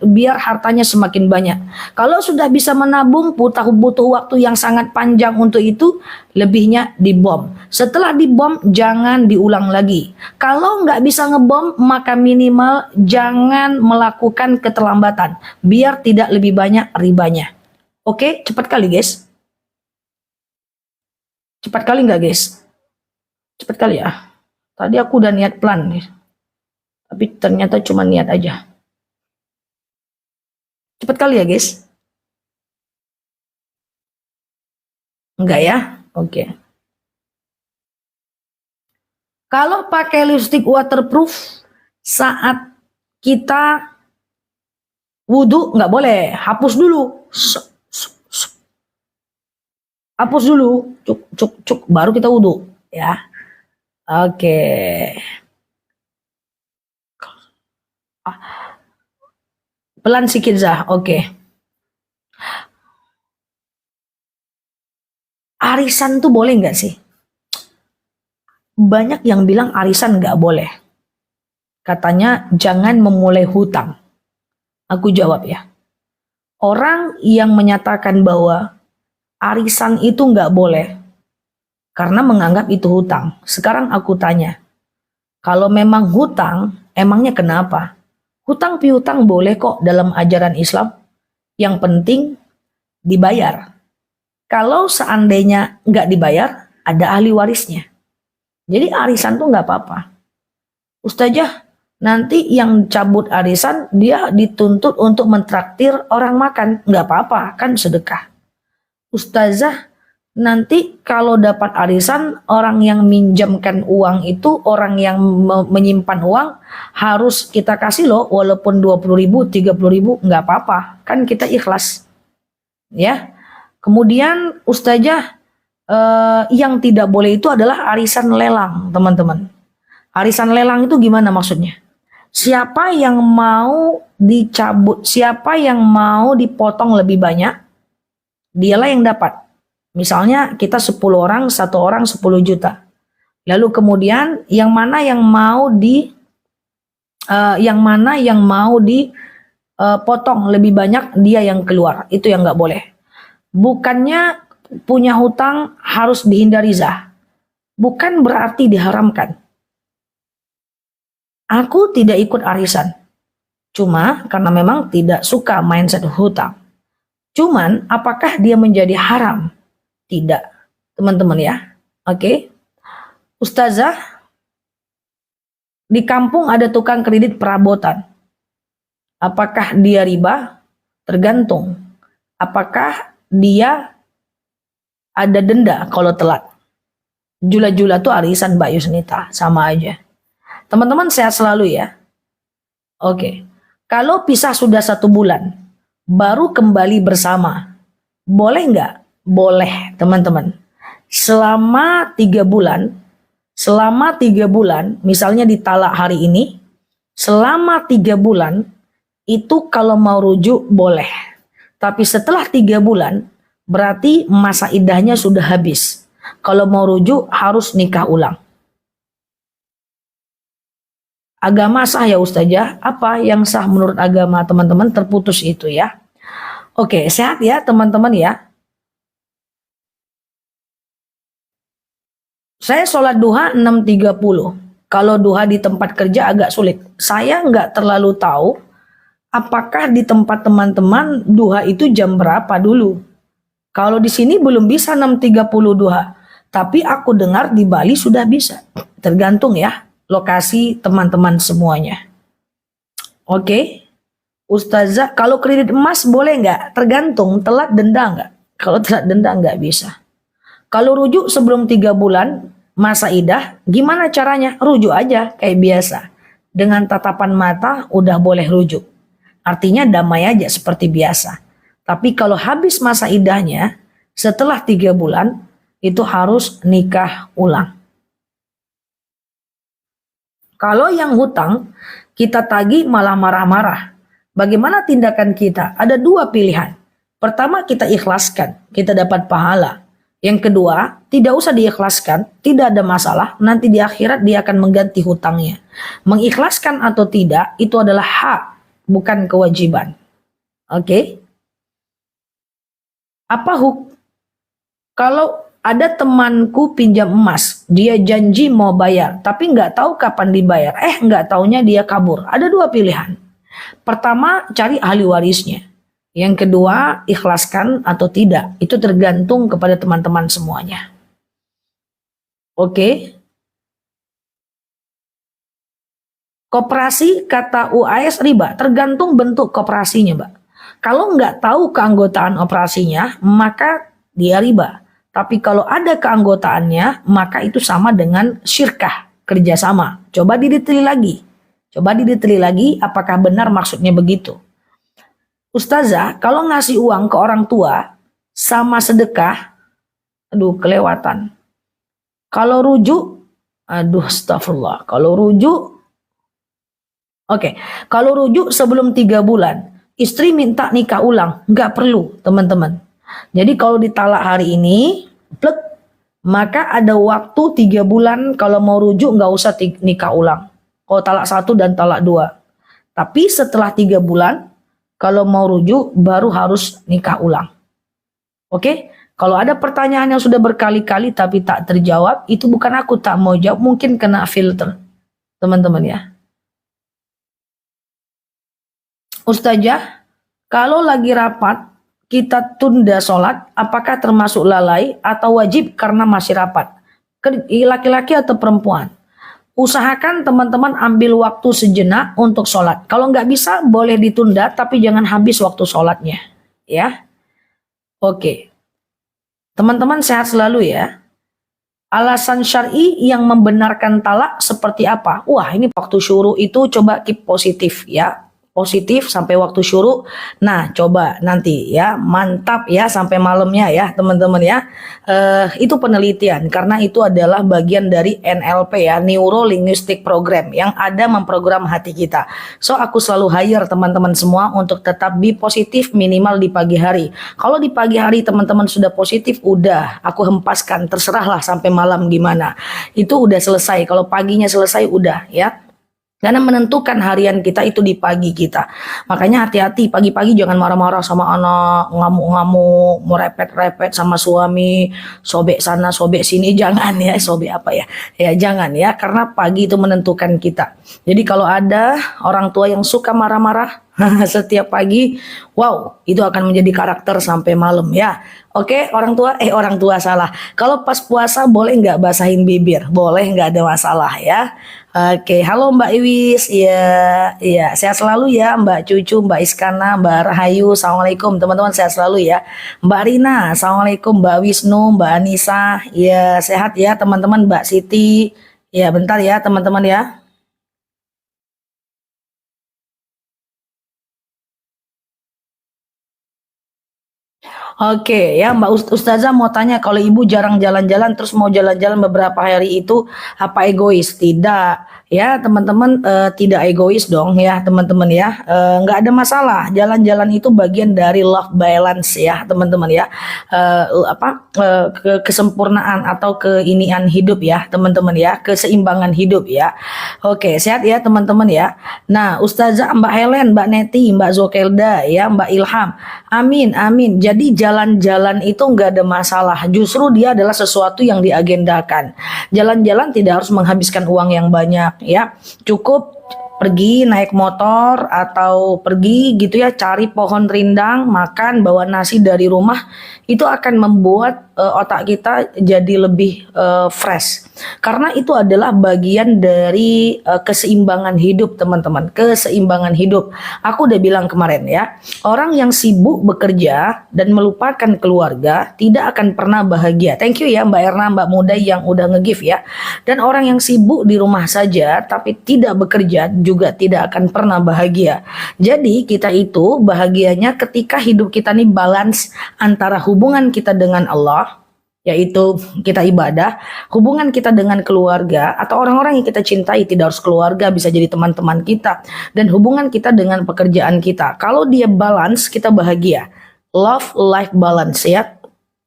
biar hartanya semakin banyak. Kalau sudah bisa menabung, butuh waktu yang sangat panjang untuk itu, lebihnya dibom. Setelah dibom, jangan diulang lagi. Kalau nggak bisa ngebom, maka minimal jangan melakukan keterlambatan, biar tidak lebih banyak ribanya. Oke, cepat kali guys. Cepat kali nggak guys? Cepat kali ya. Tadi aku udah niat plan nih, tapi ternyata cuma niat aja. Cepat kali ya guys. Enggak ya? Oke. Kalau pakai lipstick waterproof saat kita wudhu nggak boleh, hapus dulu. Hapus dulu, cuk, baru kita wudhu ya. Oke. Pelan sikit Zah, oke. Arisan tuh boleh nggak sih? Banyak yang bilang arisan nggak boleh. Katanya jangan memulai hutang. Aku jawab ya. Orang yang menyatakan bahwa arisan itu nggak boleh karena menganggap itu hutang. Sekarang aku tanya, kalau memang hutang, emangnya kenapa? Hutang piutang boleh kok dalam ajaran Islam. Yang penting dibayar. Kalau seandainya nggak dibayar, ada ahli warisnya. Jadi arisan tuh nggak apa-apa. Ustazah, nanti yang cabut arisan dia dituntut untuk mentraktir orang makan. Nggak apa-apa, kan sedekah. Ustazah, nanti kalau dapat arisan, orang yang minjamkan uang itu, orang yang menyimpan uang, harus kita kasih loh, walaupun 20.000, 30.000, nggak apa-apa. Kan kita ikhlas. Ya. Kemudian Ustazah, yang tidak boleh itu adalah arisan lelang, teman-teman. Arisan lelang itu gimana maksudnya? Siapa yang mau dicabut, siapa yang mau dipotong lebih banyak, dialah yang dapat. Misalnya kita 10 orang, 1 orang 10 juta. Lalu kemudian yang mana yang mau dipotong lebih banyak, dia yang keluar. Itu yang nggak boleh. Bukannya punya hutang harus dihindari zah. Bukan berarti diharamkan. Aku tidak ikut arisan. Cuma karena memang tidak suka mindset hutang. Cuman apakah dia menjadi haram? Tidak, teman-teman ya. Oke. Ustazah, di kampung ada tukang kredit perabotan. Apakah dia riba? Tergantung. Apakah dia ada denda kalau telat? Jula-jula tuh arisan Mbak Yusnita, sama aja. Teman-teman sehat selalu ya. Oke. Kalau pisah sudah 1 bulan, baru kembali bersama, boleh nggak? Boleh, teman-teman. Selama 3 bulan, misalnya ditalak hari ini, selama 3 bulan, itu kalau mau rujuk boleh. Tapi setelah 3 bulan, berarti masa iddahnya sudah habis. Kalau mau rujuk harus nikah ulang. Agama sah ya Ustazah? Apa yang sah menurut agama teman-teman? Terputus itu ya. Oke, sehat ya teman-teman ya. Saya sholat duha 6.30. Kalau duha di tempat kerja agak sulit. Saya nggak terlalu tahu apakah di tempat teman-teman duha itu jam berapa dulu. Kalau di sini belum bisa 6.30 duha. Tapi aku dengar di Bali sudah bisa. Tergantung ya lokasi teman-teman semuanya. Oke. Ustazah, kalau kredit emas boleh nggak? Tergantung, telat denda nggak? Kalau telat denda nggak bisa. Kalau rujuk sebelum 3 bulan masa idah, gimana caranya? Rujuk aja kayak biasa. Dengan tatapan mata udah boleh rujuk. Artinya damai aja seperti biasa. Tapi kalau habis masa idahnya, setelah 3 bulan, itu harus nikah ulang. Kalau yang hutang, kita tagih malah marah-marah. Bagaimana tindakan kita? Ada 2 pilihan. Pertama, kita ikhlaskan, kita dapat pahala. Yang kedua, tidak usah diikhlaskan, tidak ada masalah, nanti di akhirat dia akan mengganti hutangnya. Mengikhlaskan atau tidak, itu adalah hak, bukan kewajiban. Oke? Kalau ada temanku pinjam emas, dia janji mau bayar, tapi nggak tahu kapan dibayar, nggak taunya dia kabur. Ada 2 pilihan. Pertama, cari ahli warisnya. Yang kedua, ikhlaskan atau tidak. Itu tergantung kepada teman-teman semuanya. Oke. Koperasi kata UAS riba. Tergantung bentuk koperasinya, Mbak. Kalau nggak tahu keanggotaan operasinya, maka dia riba. Tapi kalau ada keanggotaannya, maka itu sama dengan syirkah, kerjasama. Coba diteliti lagi, apakah benar maksudnya begitu. Ustazah, kalau ngasih uang ke orang tua sama sedekah, kelewatan. Kalau rujuk, astagfirullah. Kalau rujuk sebelum 3 bulan, istri minta nikah ulang, nggak perlu teman-teman. Jadi kalau ditalak hari ini, maka ada waktu 3 bulan kalau mau rujuk nggak usah nikah ulang. Kalau talak 1 dan talak 2. Tapi setelah 3 bulan, kalau mau rujuk baru harus nikah ulang. Oke? Kalau ada pertanyaan yang sudah berkali-kali tapi tak terjawab, itu bukan aku tak mau jawab, mungkin kena filter. Teman-teman ya. Ustazah, kalau lagi rapat, kita tunda sholat, apakah termasuk lalai atau wajib karena masih rapat? Laki-laki atau perempuan? Usahakan teman-teman ambil waktu sejenak untuk sholat. Kalau nggak bisa boleh ditunda, tapi jangan habis waktu sholatnya. Ya, oke. Teman-teman sehat selalu ya. Alasan syar'i yang membenarkan talak seperti apa? Wah, ini waktu syuru itu coba keep positif ya. positif sampai waktu syuruk. Nah, coba nanti ya, mantap ya sampai malamnya ya teman-teman ya. Itu penelitian karena itu adalah bagian dari NLP ya, Neuro Linguistic Program yang ada memprogram hati kita. So aku selalu hire teman-teman semua untuk tetap be positif minimal di pagi hari. Kalau di pagi hari teman-teman sudah positif, udah aku hempaskan, terserahlah sampai malam gimana. Itu udah selesai. Kalau paginya selesai udah ya. Karena menentukan harian kita itu di pagi kita. Makanya hati-hati pagi-pagi jangan marah-marah sama anak, ngamuk-ngamuk, mau repet-repet sama suami, sobek sana, sobek sini, jangan ya, sobek apa ya. Ya jangan ya, karena pagi itu menentukan kita. Jadi kalau ada orang tua yang suka marah-marah setiap pagi, wow, itu akan menjadi karakter sampai malam ya. Oke, orang tua salah. Kalau pas puasa boleh nggak basahin bibir? Boleh, nggak ada masalah ya. Oke, halo Mbak Iwis, ya, sehat selalu ya Mbak Cucu, Mbak Iskana, Mbak Rahayu, assalamualaikum teman-teman, sehat selalu ya. Mbak Rina, assalamualaikum, Mbak Wisnu, Mbak Anissa, ya sehat ya teman-teman, Mbak Siti, ya bentar ya teman-teman ya. Oke ya Mbak Ustazah mau tanya, kalau ibu jarang jalan-jalan terus mau jalan-jalan beberapa hari itu apa egois? Tidak ya teman-teman, tidak egois dong ya teman-teman ya. Nggak ada masalah, jalan-jalan itu bagian dari love balance ya teman-teman ya. Kesempurnaan atau keinian hidup ya teman-teman ya, keseimbangan hidup ya. Oke, sehat ya teman-teman ya. Nah Ustazah, Mbak Helen, Mbak Neti, Mbak Zokelda ya, Mbak Ilham, amin amin. Jadi jalan-jalan itu nggak ada masalah. Justru dia adalah sesuatu yang diagendakan. Jalan-jalan tidak harus menghabiskan uang yang banyak ya. Cukup pergi naik motor atau pergi gitu ya, cari pohon rindang, makan, bawa nasi dari rumah, itu akan membuat otak kita jadi lebih fresh. Karena itu adalah bagian dari keseimbangan hidup teman-teman, keseimbangan hidup. Aku udah bilang kemarin ya, orang yang sibuk bekerja dan melupakan keluarga tidak akan pernah bahagia. Thank you ya Mbak Erna, Mbak Muda yang udah nge-give ya. Dan orang yang sibuk di rumah saja tapi tidak bekerja juga tidak akan pernah bahagia. Jadi kita itu bahagianya ketika hidup kita nih balance antara hubungan kita dengan Allah, yaitu kita ibadah, hubungan kita dengan keluarga atau orang-orang yang kita cintai, tidak harus keluarga, bisa jadi teman-teman kita, dan hubungan kita dengan pekerjaan kita. Kalau dia balance, kita bahagia. Love life balance ya.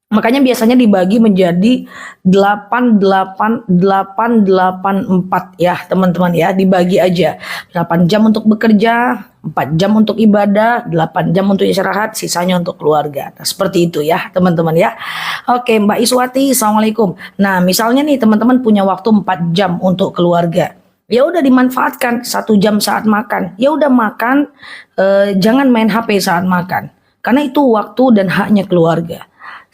Makanya biasanya dibagi menjadi 8-8-8-8-4 ya teman-teman ya, dibagi aja. 8 jam untuk bekerja, 4 jam untuk ibadah, 8 jam untuk istirahat, sisanya untuk keluarga. Nah, seperti itu ya teman-teman ya. Oke Mbak Iswati, assalamualaikum. Nah misalnya nih teman-teman punya waktu 4 jam untuk keluarga. Ya udah dimanfaatkan 1 jam saat makan. Ya udah makan, jangan main HP saat makan. Karena itu waktu dan haknya keluarga.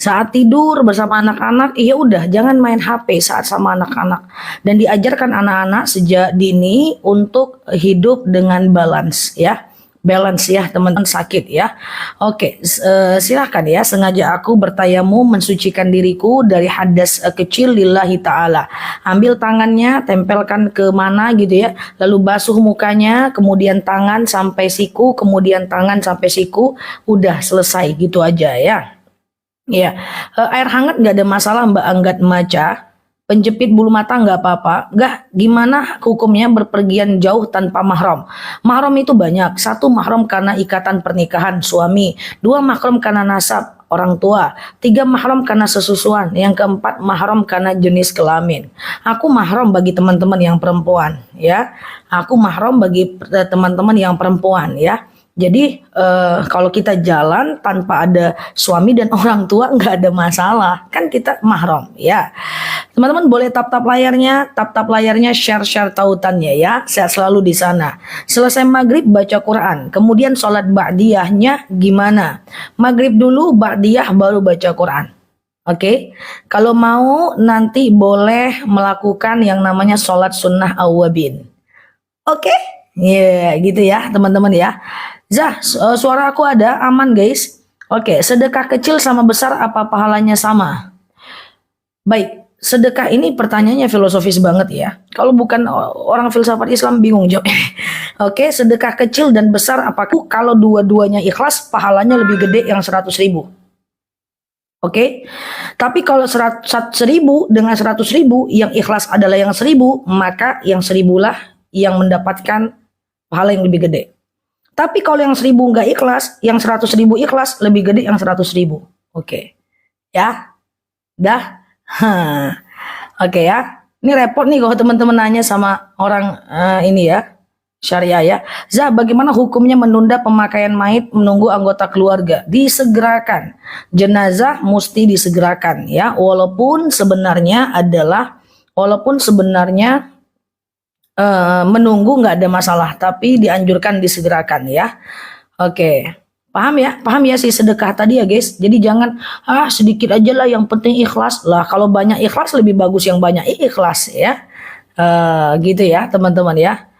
Saat tidur bersama anak-anak, ya udah jangan main HP saat sama anak-anak. Dan diajarkan anak-anak sejak dini untuk hidup dengan balance ya. Balance ya teman-teman, sakit ya. Oke, silahkan ya, sengaja aku bertayamu mensucikan diriku dari hadas kecil lillahi ta'ala. Ambil tangannya, tempelkan ke mana gitu ya, lalu basuh mukanya, kemudian tangan sampai siku, kemudian tangan sampai siku, udah selesai gitu aja ya. Ya, air hangat nggak ada masalah Mbak Anggat Maca. Penjepit bulu mata nggak apa-apa. Nggak, gimana hukumnya berpergian jauh tanpa mahram? Mahram itu banyak. 1 mahram karena ikatan pernikahan suami. 2 mahram karena nasab orang tua. 3 mahram karena sesusuan. Yang keempat mahram karena jenis kelamin. Aku mahram bagi teman-teman yang perempuan ya. Aku mahram bagi teman-teman yang perempuan ya. Jadi kalau kita jalan tanpa ada suami dan orang tua nggak ada masalah, kan kita mahram ya. Teman-teman boleh tap layarnya, share tautannya ya. Sehat selalu di sana. Selesai maghrib baca Quran, kemudian sholat ba'diyahnya gimana? Maghrib dulu, ba'diyah baru baca Quran. Oke, kalau mau nanti boleh melakukan yang namanya sholat sunnah awwabin. Oke, ya gitu ya teman-teman ya. Zah, suara aku ada, aman guys. Oke, sedekah kecil sama besar apa pahalanya sama? Baik, Sedekah ini pertanyaannya filosofis banget ya. Kalau bukan orang filsafat Islam bingung jawab. Oke, sedekah kecil dan besar apakah kalau dua-duanya ikhlas pahalanya lebih gede yang 100.000? Oke, tapi kalau 100.000 dengan 100.000 yang ikhlas adalah yang 1.000, maka yang 1.000 lah yang mendapatkan pahala yang lebih gede. Tapi kalau yang 1.000 nggak ikhlas, yang 100.000 ikhlas lebih gede yang 100.000. Oke, ya, dah. Oke ya. Ini repot nih kalau teman-teman nanya sama orang ini ya, syariah ya. Zah, bagaimana hukumnya menunda pemakaian mayit menunggu anggota keluarga? Disegerakan. Jenazah mesti disegerakan ya. Walaupun sebenarnya menunggu nggak ada masalah, tapi dianjurkan disegerakan ya. Oke. Paham ya si sedekah tadi ya guys. Jadi jangan sedikit aja lah yang penting ikhlas lah. Kalau banyak ikhlas lebih bagus yang banyak ikhlas ya. Gitu ya teman-teman ya.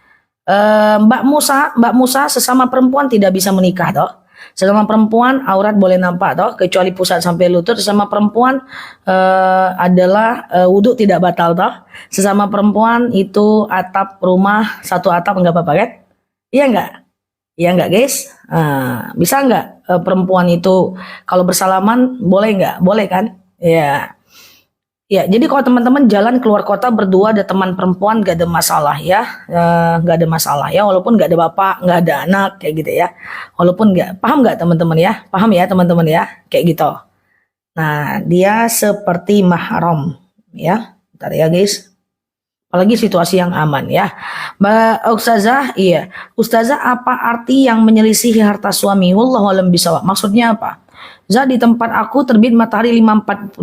Mbak Musa sesama perempuan tidak bisa menikah toh. Sesama perempuan aurat boleh nampak toh, kecuali pusat sampai lutut. Sesama perempuan adalah wudhu tidak batal toh. Sesama perempuan itu atap rumah satu atap enggak apa-apa kan? Iya enggak? Iya enggak guys? Bisa enggak perempuan itu kalau bersalaman boleh enggak? Boleh kan? Ya. Ya, jadi kalau teman-teman jalan keluar kota berdua ada teman perempuan gak ada masalah ya, gak ada masalah ya, walaupun gak ada bapak, gak ada anak kayak gitu ya, walaupun gak paham gak teman-teman ya, paham ya teman-teman ya, kayak gitu. Nah, dia seperti mahram ya, bentar ya guys. Apalagi situasi yang aman ya. Mbak Ustazah, iya. Ustazah, apa arti yang menyelisihi harta suami? Wallahu alam bisawab. Maksudnya apa? Zah, di tempat aku terbit matahari 542.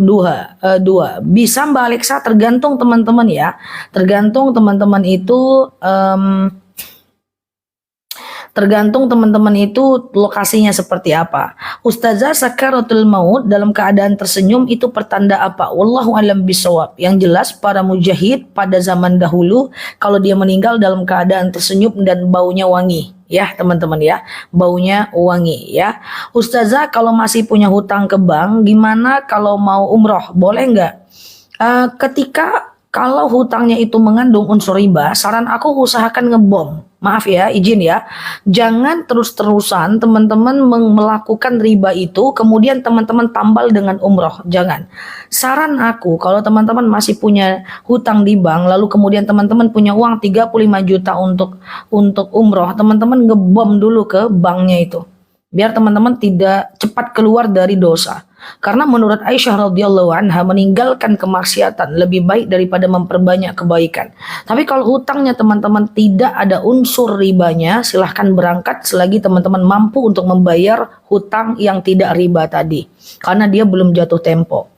Bisa Mbak Alexa, tergantung teman-teman ya. Tergantung teman-teman itu lokasinya seperti apa. Ustazah, sakaratul maut dalam keadaan tersenyum itu pertanda apa? Wallahu alam bisawab. Yang jelas para mujahid pada zaman dahulu kalau dia meninggal dalam keadaan tersenyum dan baunya wangi. Ya teman-teman ya, baunya wangi ya. Ustazah, kalau masih punya hutang ke bank, gimana kalau mau umroh? Boleh nggak? Kalau hutangnya itu mengandung unsur riba, saran aku usahakan ngebom. Maaf ya, izin ya. Jangan terus-terusan teman-teman melakukan riba itu, kemudian teman-teman tambal dengan umroh. Jangan. Saran aku, kalau teman-teman masih punya hutang di bank, lalu kemudian teman-teman punya uang 35 juta untuk umroh, teman-teman ngebom dulu ke banknya itu. Biar teman-teman tidak cepat keluar dari dosa. Karena menurut Aisyah radhiyallahu anha, meninggalkan kemaksiatan lebih baik daripada memperbanyak kebaikan. Tapi kalau hutangnya teman-teman tidak ada unsur ribanya, silahkan berangkat selagi teman-teman mampu untuk membayar hutang yang tidak riba tadi. Karena dia belum jatuh tempo.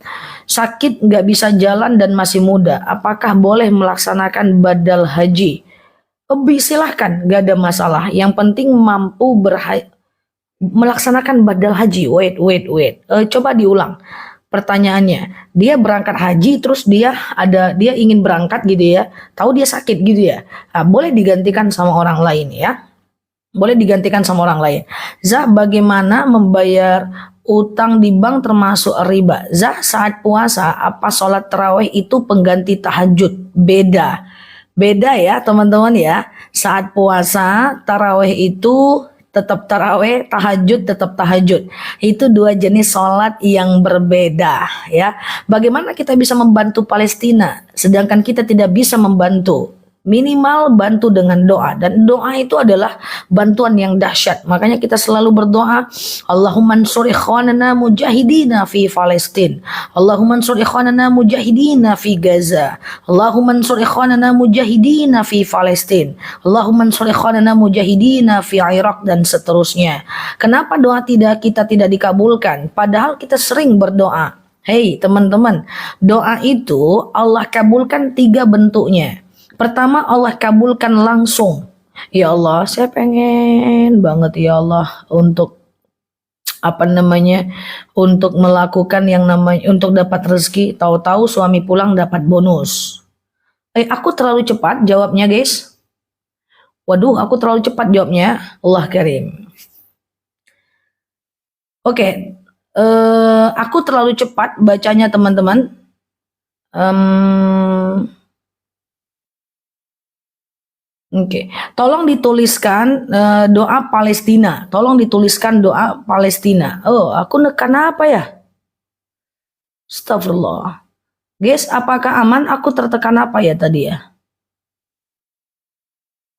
Sakit nggak bisa jalan dan masih muda, apakah boleh melaksanakan badal haji? Silahkan, nggak ada masalah. Yang penting mampu melaksanakan badal haji. Wait. Coba diulang pertanyaannya. Dia berangkat haji terus dia ingin berangkat gitu ya. Tahu dia sakit gitu ya. Boleh digantikan sama orang lain ya. Boleh digantikan sama orang lain. Zah, bagaimana membayar utang di bank termasuk riba? Zah, saat puasa apa sholat tarawih itu pengganti tahajud? Beda ya teman-teman ya. Saat puasa tarawih itu tetap taraweh, tahajud tetap tahajud. Itu dua jenis sholat yang berbeda ya. Bagaimana kita bisa membantu Palestina sedangkan kita tidak bisa membantu? Minimal bantu dengan doa, dan doa itu adalah bantuan yang dahsyat. Makanya kita selalu berdoa, Allahumma ansur ikhwanana mujahidina fi Palestin, Allahumma ansur ikhwanana mujahidina fi Gaza, Allahumma ansur ikhwanana mujahidina fi Palestin, Allahumma ansur ikhwanana mujahidina fi Irak, dan seterusnya. Kenapa doa kita tidak dikabulkan padahal kita sering berdoa? Hei teman-teman, doa itu Allah kabulkan 3 bentuknya. Pertama, Allah kabulkan langsung. Ya Allah, saya pengen banget ya Allah untuk untuk melakukan yang namanya untuk dapat rezeki. Tahu-tahu suami pulang dapat bonus. Aku terlalu cepat jawabnya guys. Waduh, aku terlalu cepat jawabnya. Allah karim. Oke, aku terlalu cepat bacanya teman-teman. Em, Oke, tolong dituliskan doa Palestina. Tolong dituliskan doa Palestina. Oh, aku nekan apa ya? Astagfirullah. Guys, apakah aman? Aku tertekan apa ya tadi ya?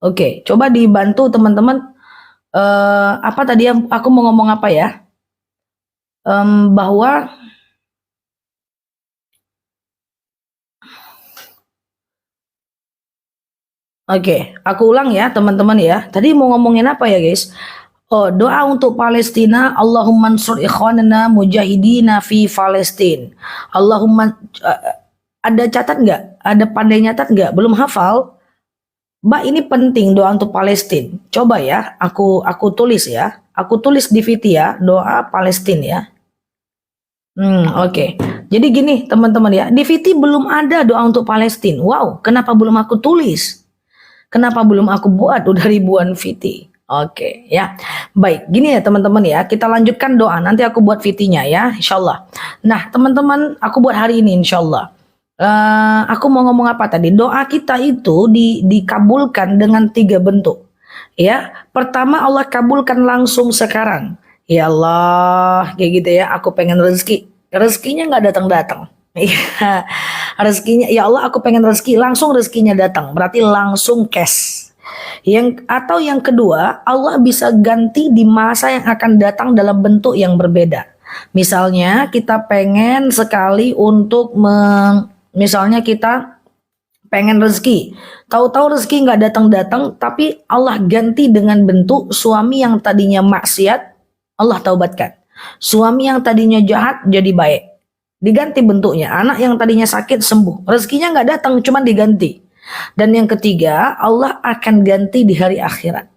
Oke, coba dibantu teman-teman. Apa tadi yang aku mau ngomong apa ya? Bahwa Oke, aku ulang ya teman-teman ya. Tadi mau ngomongin apa ya guys? Oh, doa untuk Palestina. Allahumma ansur ikhwanana mujahidina fi Palestin. Allahumma ada catat nggak? Ada pandai nyatat nggak? Belum hafal? Mbak, ini penting doa untuk Palestina. Coba ya, aku tulis ya. Aku tulis di VT ya, doa Palestina ya. Oke. Jadi gini teman-teman ya, di VT belum ada doa untuk Palestina. Wow, kenapa belum aku tulis? Kenapa belum aku buat? Udah ribuan VT. Oke ya. Baik, gini ya teman-teman ya. Kita lanjutkan doa. Nanti aku buat VT-nya ya, insyaallah. Nah, teman-teman, aku buat hari ini insyaallah. Aku mau ngomong apa tadi? Doa kita itu dikabulkan dengan 3 bentuk. Ya, pertama Allah kabulkan langsung sekarang. Ya Allah, kayak gitu ya. Aku pengen rezeki. Rezekinya nggak datang-datang. Iya, rezekinya ya Allah, aku pengen rezeki, langsung rezekinya datang, berarti langsung cash. Atau yang kedua, Allah bisa ganti di masa yang akan datang dalam bentuk yang berbeda. Misalnya kita pengen sekali untuk misalnya kita pengen rezeki, tahu-tahu rezeki nggak datang-datang, tapi Allah ganti dengan bentuk suami yang tadinya maksiat, Allah taubatkan. Suami yang tadinya jahat jadi baik, diganti bentuknya. Anak yang tadinya sakit sembuh, rezekinya nggak datang, cuman diganti. Dan yang ketiga, Allah akan ganti di hari akhirat.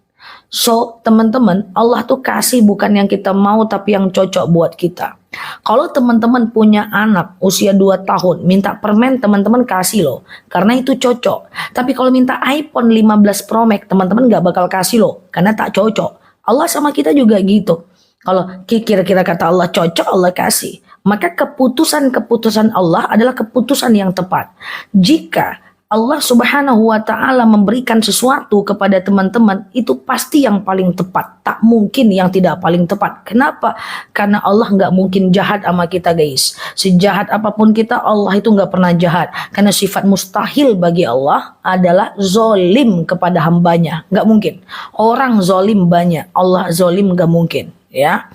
So, teman-teman, Allah tuh kasih bukan yang kita mau, tapi yang cocok buat kita. Kalau teman-teman punya anak usia 2 tahun, minta permen, teman-teman kasih loh, karena itu cocok. Tapi kalau minta iPhone 15 Pro Max, teman-teman gak bakal kasih loh, karena tak cocok. Allah sama kita juga gitu. Kalau kira-kira kata Allah cocok, Allah kasih. Maka keputusan-keputusan Allah adalah keputusan yang tepat. Jika Allah Subhanahu wa Ta'ala memberikan sesuatu kepada teman-teman, itu pasti yang paling tepat. Tak mungkin yang tidak paling tepat. Kenapa? Karena Allah nggak mungkin jahat sama kita, guys. Sejahat apapun kita, Allah itu nggak pernah jahat. Karena sifat mustahil bagi Allah adalah zolim kepada hambanya. Nggak mungkin. Orang zolim banyak, Allah zolim nggak mungkin. Ya.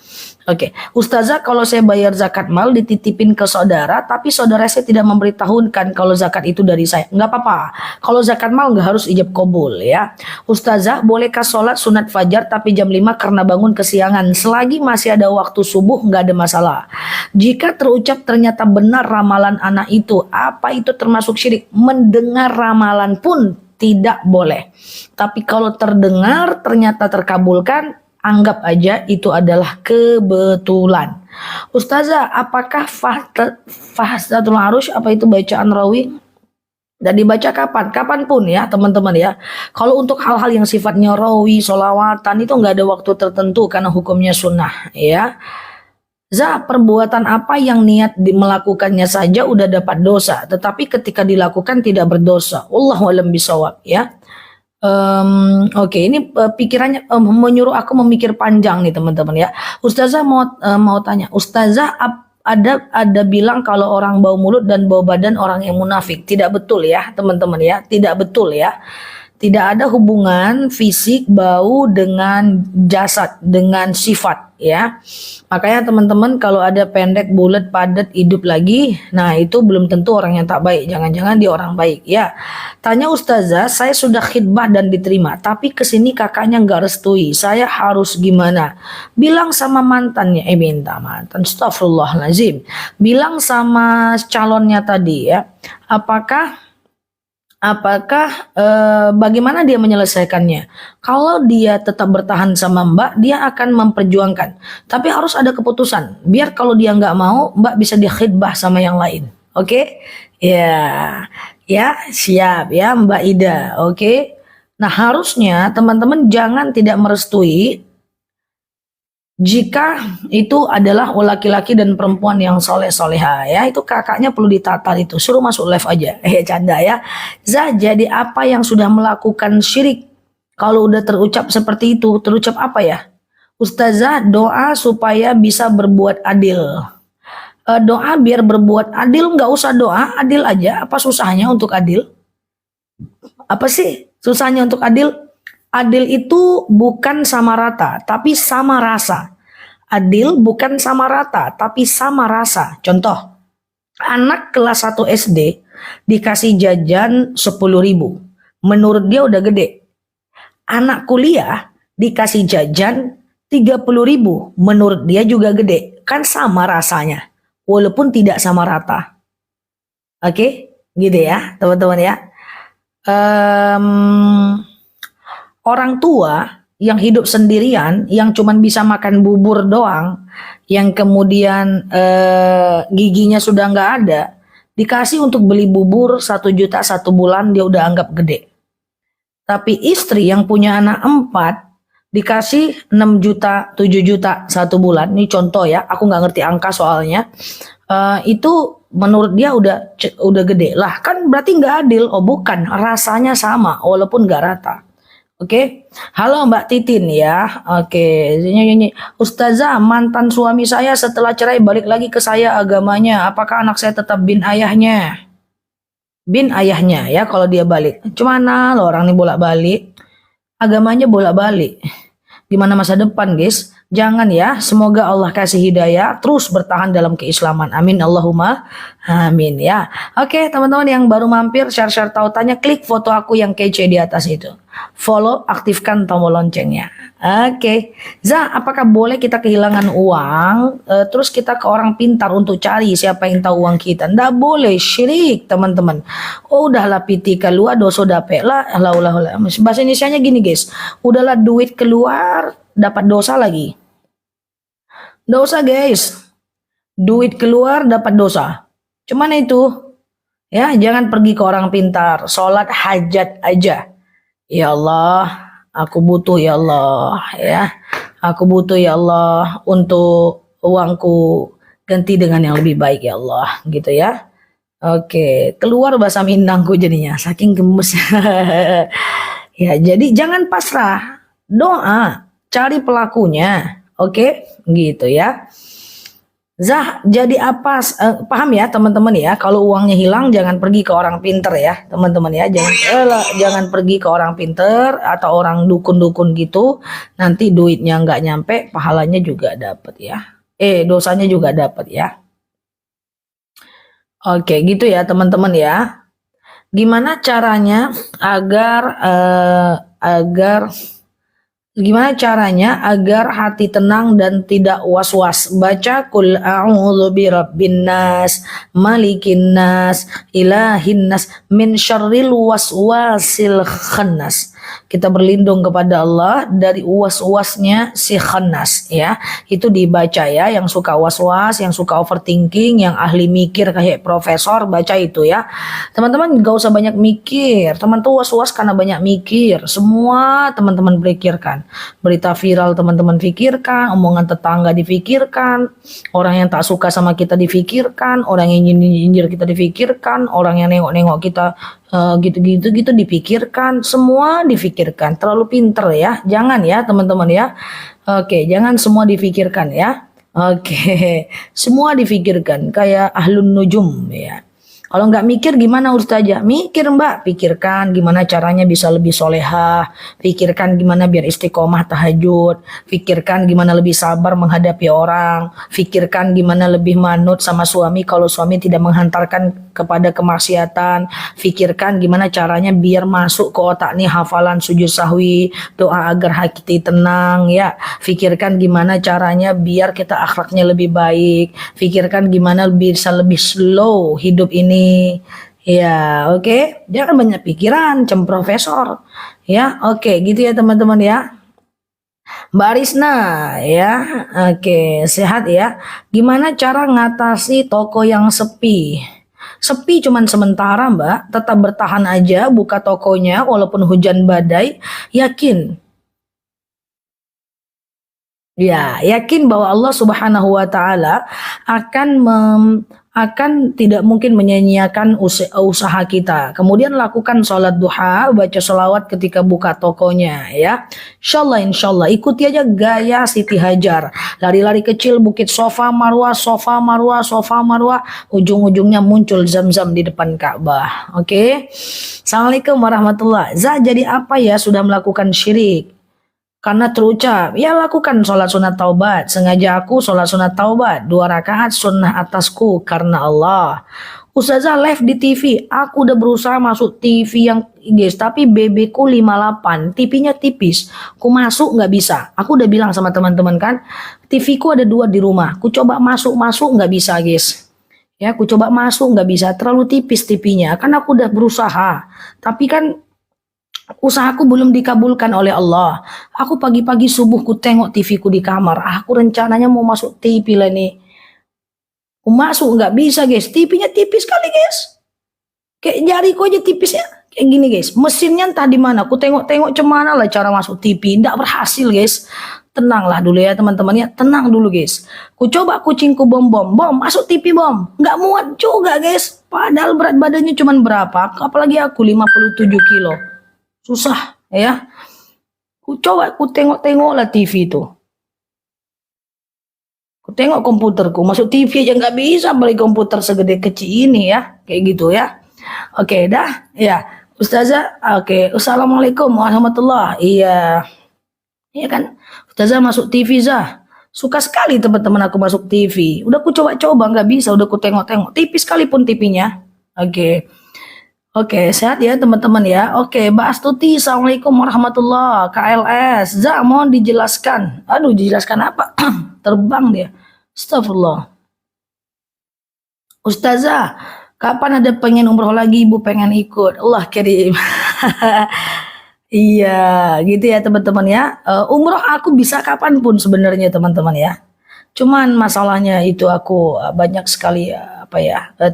Oke, Ustazah, kalau saya bayar zakat mal dititipin ke saudara, tapi saudara saya tidak memberitahukan kalau zakat itu dari saya. Nggak apa-apa. Kalau zakat mal nggak harus ijab kabul ya. Ustazah, bolehkah sholat sunat fajar tapi jam 5 karena bangun kesiangan? Selagi masih ada waktu subuh nggak ada masalah. Jika terucap ternyata benar ramalan anak itu, apa itu termasuk syirik? Mendengar ramalan pun tidak boleh. Tapi kalau terdengar ternyata terkabulkan, anggap aja itu adalah kebetulan. Ustazah, apakah Fahsatul Arush, apa itu bacaan rawi? Dan dibaca kapan? Kapanpun ya teman-teman ya. Kalau untuk hal-hal yang sifatnya rawi, solawatan, itu nggak ada waktu tertentu karena hukumnya sunnah ya. Perbuatan apa yang niat melakukannya saja udah dapat dosa, tetapi ketika dilakukan tidak berdosa. Wallahu a'lam bishawab ya. Oke, ini pikirannya menyuruh aku memikir panjang nih teman-teman ya. Ustazah mau tanya, Ustazah ada bilang kalau orang bau mulut dan bau badan orang yang munafik. Tidak betul ya teman-teman ya, tidak betul ya. Tidak ada hubungan fisik bau dengan jasad, dengan sifat ya. Makanya teman-teman kalau ada pendek, bulat, padat, hidup lagi, nah itu belum tentu orang yang tak baik. Jangan-jangan dia orang baik ya. Tanya Ustazah, saya sudah khidbah dan diterima, tapi kesini kakaknya nggak restui. Saya harus gimana? Bilang sama mantannya, minta mantan, astagfirullahaladzim. Bilang sama calonnya tadi ya, apakah bagaimana dia menyelesaikannya? Kalau dia tetap bertahan sama Mbak, dia akan memperjuangkan. Tapi harus ada keputusan. Biar kalau dia nggak mau, Mbak bisa dikhidbah sama yang lain. Oke? Ya, ya siap ya Mbak Ida. Oke? Nah harusnya teman-teman jangan tidak merestui Jika itu adalah laki-laki dan perempuan yang soleh-soleha ya, itu kakaknya perlu ditatar itu, suruh masuk live aja. Canda ya. Za, jadi apa yang sudah melakukan syirik? Kalau udah terucap seperti itu, terucap apa ya? Ustazah, doa supaya bisa berbuat adil. Doa biar berbuat adil, nggak usah doa, adil aja. Apa susahnya untuk adil? Apa sih susahnya untuk adil? Adil itu bukan sama rata, tapi sama rasa. Adil bukan sama rata, tapi sama rasa. Contoh, anak kelas 1 SD dikasih jajan 10.000. Menurut dia udah gede. Anak kuliah dikasih jajan 30.000. Menurut dia juga gede. Kan sama rasanya. Walaupun tidak sama rata. Oke, gitu ya teman-teman ya. Orang tua yang hidup sendirian, yang cuman bisa makan bubur doang, yang kemudian giginya sudah nggak ada, dikasih untuk beli bubur 1 juta 1 bulan, dia udah anggap gede. Tapi istri yang punya anak 4 dikasih 6 juta 7 juta 1 bulan, ini contoh ya, aku nggak ngerti angka soalnya, itu menurut dia udah gede lah, kan berarti nggak adil. Oh bukan, rasanya sama walaupun nggak rata. Oke, halo Mbak Titin ya. Oke, Ustazah, mantan suami saya setelah cerai balik lagi ke saya agamanya. Apakah anak saya tetap bin ayahnya? Bin ayahnya ya kalau dia balik. Cumana lo orang ini bolak-balik? Agamanya bolak-balik. Gimana masa depan, guys? Jangan ya. Semoga Allah kasih hidayah, terus bertahan dalam keislaman. Amin Allahumma amin ya. Oke, teman-teman yang baru mampir, share-share tautannya, klik foto aku yang kece di atas itu. Follow, aktifkan tombol loncengnya. Oke. Za, apakah boleh kita kehilangan uang, terus kita ke orang pintar untuk cari siapa yang tahu uang kita? Nggak boleh, syirik teman-teman. Oh udahlah piti keluar, dosa dapet lah. Bahasa Indonesianya gini guys, udahlah duit keluar, dapat dosa lagi. Dosa guys, duit keluar dapat dosa. Cuman itu, ya jangan pergi ke orang pintar, sholat hajat aja. Ya Allah, aku butuh ya Allah, ya. Aku butuh ya Allah untuk uangku ganti dengan yang lebih baik ya Allah, gitu ya. Oke, keluar bahasa Minangku jadinya, saking gemes. Ya, jadi jangan pasrah, doa, cari pelakunya. Oke, gitu ya. Zah, jadi apa? Paham ya teman-teman ya? Kalau uangnya hilang, jangan pergi ke orang pinter ya, teman-teman ya. Jangan pergi ke orang pinter atau orang dukun-dukun gitu. Nanti duitnya nggak nyampe, pahalanya juga dapat ya. Dosanya juga dapat ya. Oke, gitu ya teman-teman ya. Gimana caranya Gimana caranya agar hati tenang dan tidak was-was? Baca Qul a'udzu birabbin nas, malikin nas, ilahin nas, min syarril waswasil khannas. Kita berlindung kepada Allah dari was-wasnya si khannas ya. Itu dibaca ya, yang suka was-was, yang suka overthinking, yang ahli mikir kayak profesor, baca itu ya. Teman-teman gak usah banyak mikir. Teman tuh was-was karena banyak mikir. Semua teman-teman pikirkan. Berita viral teman-teman pikirkan, omongan tetangga difikirkan, orang yang tak suka sama kita difikirkan, orang yang nyindir kita difikirkan, orang yang nengok-nengok kita gitu dipikirkan, semua difikirkan. Terlalu pinter ya, jangan ya teman-teman ya. Oke, jangan semua difikirkan ya. Oke, semua difikirkan kayak ahlun nujum ya. Kalau nggak mikir gimana Ustazah? Mikir Mbak, pikirkan gimana caranya bisa lebih solehah, pikirkan gimana biar istiqomah tahajud, pikirkan gimana lebih sabar menghadapi orang, pikirkan gimana lebih manut sama suami kalau suami tidak menghantarkan kepada kemaksiatan, pikirkan gimana caranya biar masuk ke otak nih hafalan sujud sahwi, doa agar hati tenang ya, pikirkan gimana caranya biar kita akhlaknya lebih baik, pikirkan gimana bisa lebih slow hidup ini. Ya, oke. Jangan banyak pikiran, profesor. Ya, oke, gitu ya teman-teman ya. Mbak Risna ya. Oke, sehat ya. Gimana cara ngatasi toko yang sepi? Sepi cuman sementara, Mbak. Tetap bertahan aja, buka tokonya walaupun hujan badai. Yakin Ya, yakin bahwa Allah Subhanahu wa taala akan akan tidak mungkin menyanyiakan usaha kita. Kemudian lakukan sholat duha, baca sholawat ketika buka tokonya ya. Insya Allah ikuti aja gaya Siti Hajar. Lari-lari kecil bukit Sofa Marwah, Sofa Marwah, Sofa Marwah, ujung-ujungnya muncul Zam-Zam di depan Ka'bah. Oke. Assalamualaikum warahmatullahi. Jadi apa ya sudah melakukan syirik? Karena terucap, ya lakukan sholat sunat taubat. Sengaja aku sholat sunat taubat 2 rakaat sunnah atasku karena Allah. Ustazah live di TV, aku udah berusaha masuk TV yang guys, tapi BB ku 58, TV-nya tipis. Ku masuk nggak bisa. Aku udah bilang sama teman-teman kan, TV ku ada 2 di rumah. Ku coba masuk nggak bisa guys. Ya, ku coba masuk nggak bisa, terlalu tipis TV-nya. Kan aku udah berusaha, tapi kan usahaku belum dikabulkan oleh Allah. Aku pagi-pagi subuh ku tengok TV ku di kamar. Aku rencananya mau masuk TV lah nih. Ku masuk nggak bisa guys. TV-nya tipis kali guys. Kayak jariku aja tipis ya. Kayak gini guys. Mesinnya entah di mana. Ku tengok-tengok cemana lah cara masuk TV. Nggak berhasil guys. Tenanglah dulu ya teman-teman ya. Tenang dulu guys. Ku coba kucingku bom masuk TV bom. Nggak muat juga guys. Padahal berat badannya cuma berapa. Apalagi aku 57 kilo. Susah ya. Ku coba ku tengok-tengok lah TV itu. Ku tengok komputerku, masuk TV aja nggak bisa, beli komputer segede kecil ini ya, kayak gitu ya. Oke, dah, ya, Ustazah. Oke, Assalamualaikum warahmatullahi. Iya, iya kan, Ustazah masuk TV Zah. Suka sekali teman-teman aku masuk TV. Udah ku coba-coba nggak bisa, udah ku tengok-tengok, tipis sekalipun TV-nya. Oke. Oke, sehat ya teman-teman ya. Oke, Mbak Astuti, Assalamualaikum warahmatullahi. KLS, Zah, mohon dijelaskan. Aduh, dijelaskan apa? Terbang dia. Astagfirullah. Ustazah, kapan ada pengen umroh lagi? Ibu pengen ikut. Allah kirim. Iya, gitu ya teman-teman ya. Umroh aku bisa kapanpun sebenarnya teman-teman ya. Cuman masalahnya itu aku banyak sekali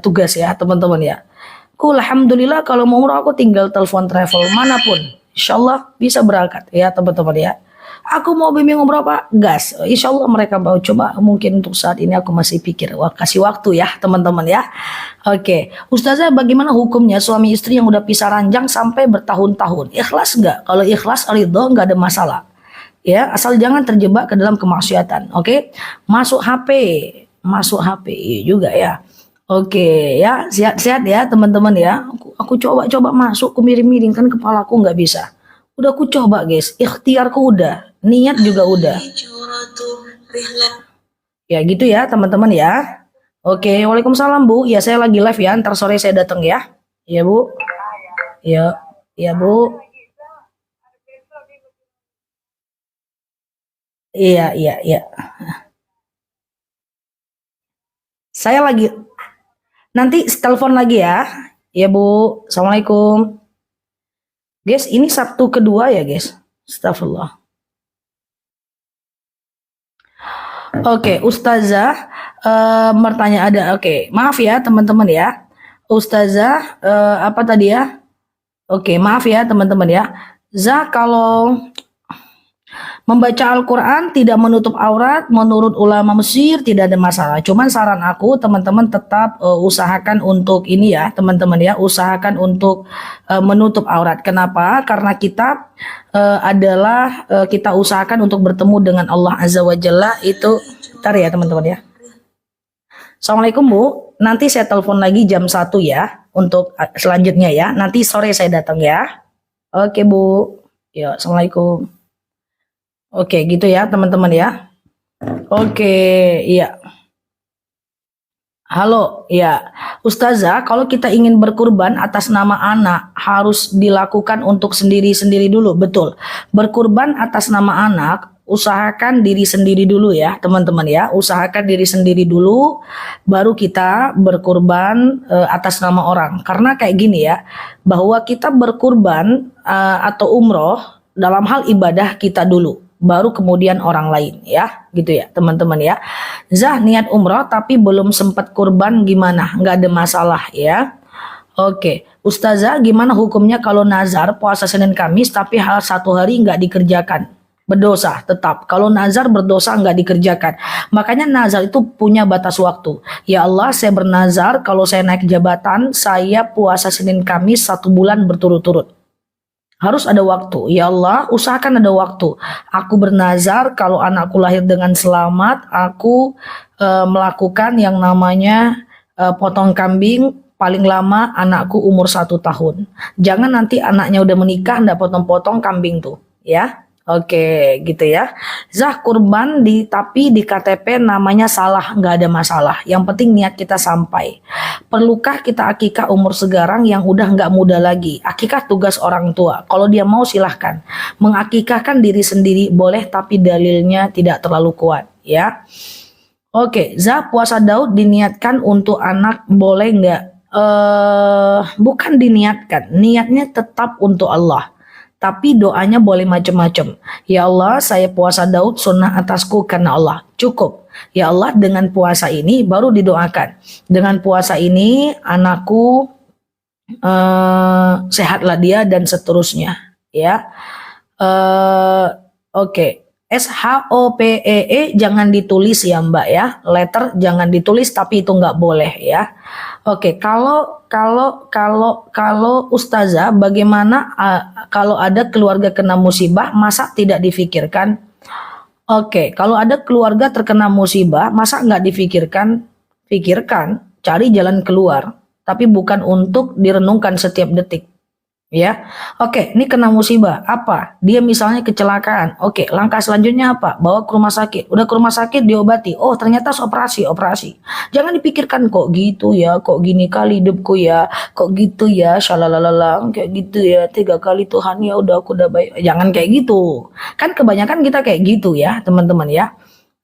tugas ya teman-teman ya. Alhamdulillah kalau mau umroh aku tinggal telepon travel manapun. Insya Allah bisa berangkat ya teman-teman ya. Aku mau bimbing umroh Pak, gas. Insya Allah mereka mau coba. Mungkin untuk saat ini aku masih pikir. Wah, kasih waktu ya teman-teman ya. Oke, Ustazah bagaimana hukumnya suami istri yang udah pisah ranjang sampai bertahun-tahun? Ikhlas nggak? Kalau ikhlas ridho nggak ada masalah. Ya, asal jangan terjebak ke dalam kemaksiatan. Oke, masuk HP juga ya. Oke ya, sehat-sehat ya teman-teman ya. Aku coba masuk, aku miring-miring kan kepalaku nggak bisa. Udah aku coba guys, ikhtiarku udah, niat juga udah. Ya gitu ya teman-teman ya. Oke, waalaikumsalam Bu. Ya saya lagi live ya, ntar sore saya datang ya. Iya Bu. Ya, ya Bu. Iya. Saya lagi nanti telepon lagi ya. Ya Bu. Assalamualaikum. Guys, ini Sabtu kedua ya guys. Astagfirullah. Oke, Ustazah bertanya ada. Oke, maaf ya teman-teman ya. Ustazah apa tadi ya? Oke, maaf ya teman-teman ya. Kalau membaca Al-Quran tidak menutup aurat, menurut ulama Mesir tidak ada masalah. Cuman saran aku teman-teman tetap usahakan untuk ini ya teman-teman ya, usahakan untuk menutup aurat. Kenapa? Karena kita kita usahakan untuk bertemu dengan Allah Azza wa Jalla itu. Bentar ya teman-teman ya. Assalamualaikum Bu, nanti saya telepon lagi jam 1 ya untuk selanjutnya ya. Nanti sore saya datang ya. Oke Bu. Ya, Assalamualaikum. Oke, gitu ya teman-teman ya. Oke, iya. Halo, ya. Ustazah, kalau kita ingin berkurban atas nama anak, harus dilakukan untuk sendiri-sendiri dulu, betul. Berkurban atas nama anak, usahakan diri sendiri dulu ya, teman-teman ya. Usahakan diri sendiri dulu, baru kita berkurban atas nama orang. Karena kayak gini ya, bahwa kita berkurban atau umroh dalam hal ibadah kita dulu, baru kemudian orang lain ya, gitu ya teman-teman ya. Zah niat umroh tapi belum sempat kurban gimana? Nggak ada masalah ya. Oke, Ustazah gimana hukumnya kalau nazar puasa Senin Kamis tapi hal 1 hari nggak dikerjakan? berdosa tetap. Kalau nazar berdosa nggak dikerjakan. Makanya nazar itu punya batas waktu. Ya Allah, saya bernazar kalau saya naik jabatan, saya puasa Senin Kamis 1 bulan berturut-turut. Harus ada waktu. Ya Allah, usahakan ada waktu. Aku bernazar kalau anakku lahir dengan selamat, aku melakukan yang namanya potong kambing paling lama anakku umur 1 tahun. Jangan nanti anaknya udah menikah ndak potong-potong kambing tuh, ya. Oke, gitu ya. Zah kurban tapi di KTP namanya salah, nggak ada masalah. Yang penting niat kita sampai. Perlukah kita akikah umur sekarang yang udah nggak muda lagi? Akikah tugas orang tua. Kalau dia mau silahkan. Mengakikahkan diri sendiri boleh, tapi dalilnya tidak terlalu kuat, ya. Oke, Zah puasa Daud diniatkan untuk anak boleh nggak? Bukan diniatkan, niatnya tetap untuk Allah. Tapi doanya boleh macam-macam. Ya Allah, saya puasa Daud sunnah atasku karena Allah. Cukup. Ya Allah, dengan puasa ini baru didoakan. Dengan puasa ini anakku sehatlah dia dan seterusnya. Ya. Oke. SHOPEE jangan ditulis ya Mbak ya. Letter jangan ditulis, tapi itu nggak boleh ya. Oke, kalau Ustazah bagaimana kalau ada keluarga kena musibah masa tidak difikirkan? Oke, kalau ada keluarga terkena musibah masa nggak difikirkan? Pikirkan, cari jalan keluar, tapi bukan untuk direnungkan setiap detik. Ya, oke, ini kena musibah apa? Dia misalnya kecelakaan. Oke, langkah selanjutnya apa? Bawa ke rumah sakit. Udah ke rumah sakit diobati. Oh, ternyata operasi. Jangan dipikirkan kok gitu ya, kok gini kali hidupku ya, kok gitu ya, shalalala, kayak gitu ya, 3 kali Tuhan ya udah aku udah baik. Jangan kayak gitu. Kan kebanyakan kita kayak gitu ya, teman-teman ya.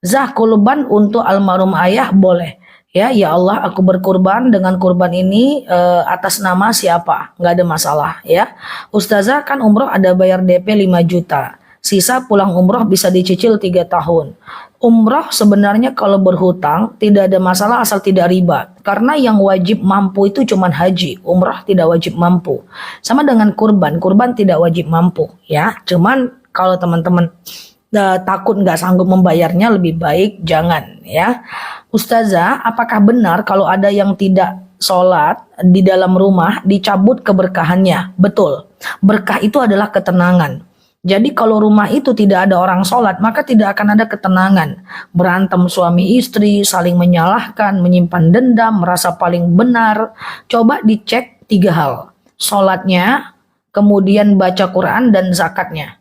Zah kurban untuk almarhum ayah boleh. Ya Allah, aku berkurban dengan kurban ini atas nama siapa? Nggak ada masalah ya. Ustazah kan umroh ada bayar DP 5 juta. Sisa pulang umroh bisa dicicil 3 tahun. Umroh sebenarnya kalau berhutang tidak ada masalah asal tidak riba. Karena yang wajib mampu itu cuma haji. Umroh tidak wajib mampu. Sama dengan kurban tidak wajib mampu ya. Cuman kalau teman-teman takut nggak sanggup membayarnya, lebih baik jangan ya. Ustazah, apakah benar kalau ada yang tidak sholat di dalam rumah dicabut keberkahannya? Betul, berkah itu adalah ketenangan. Jadi kalau rumah itu tidak ada orang sholat, maka tidak akan ada ketenangan. Berantem suami istri, saling menyalahkan, menyimpan dendam, merasa paling benar. Coba dicek 3 hal. Sholatnya, kemudian baca Quran dan zakatnya.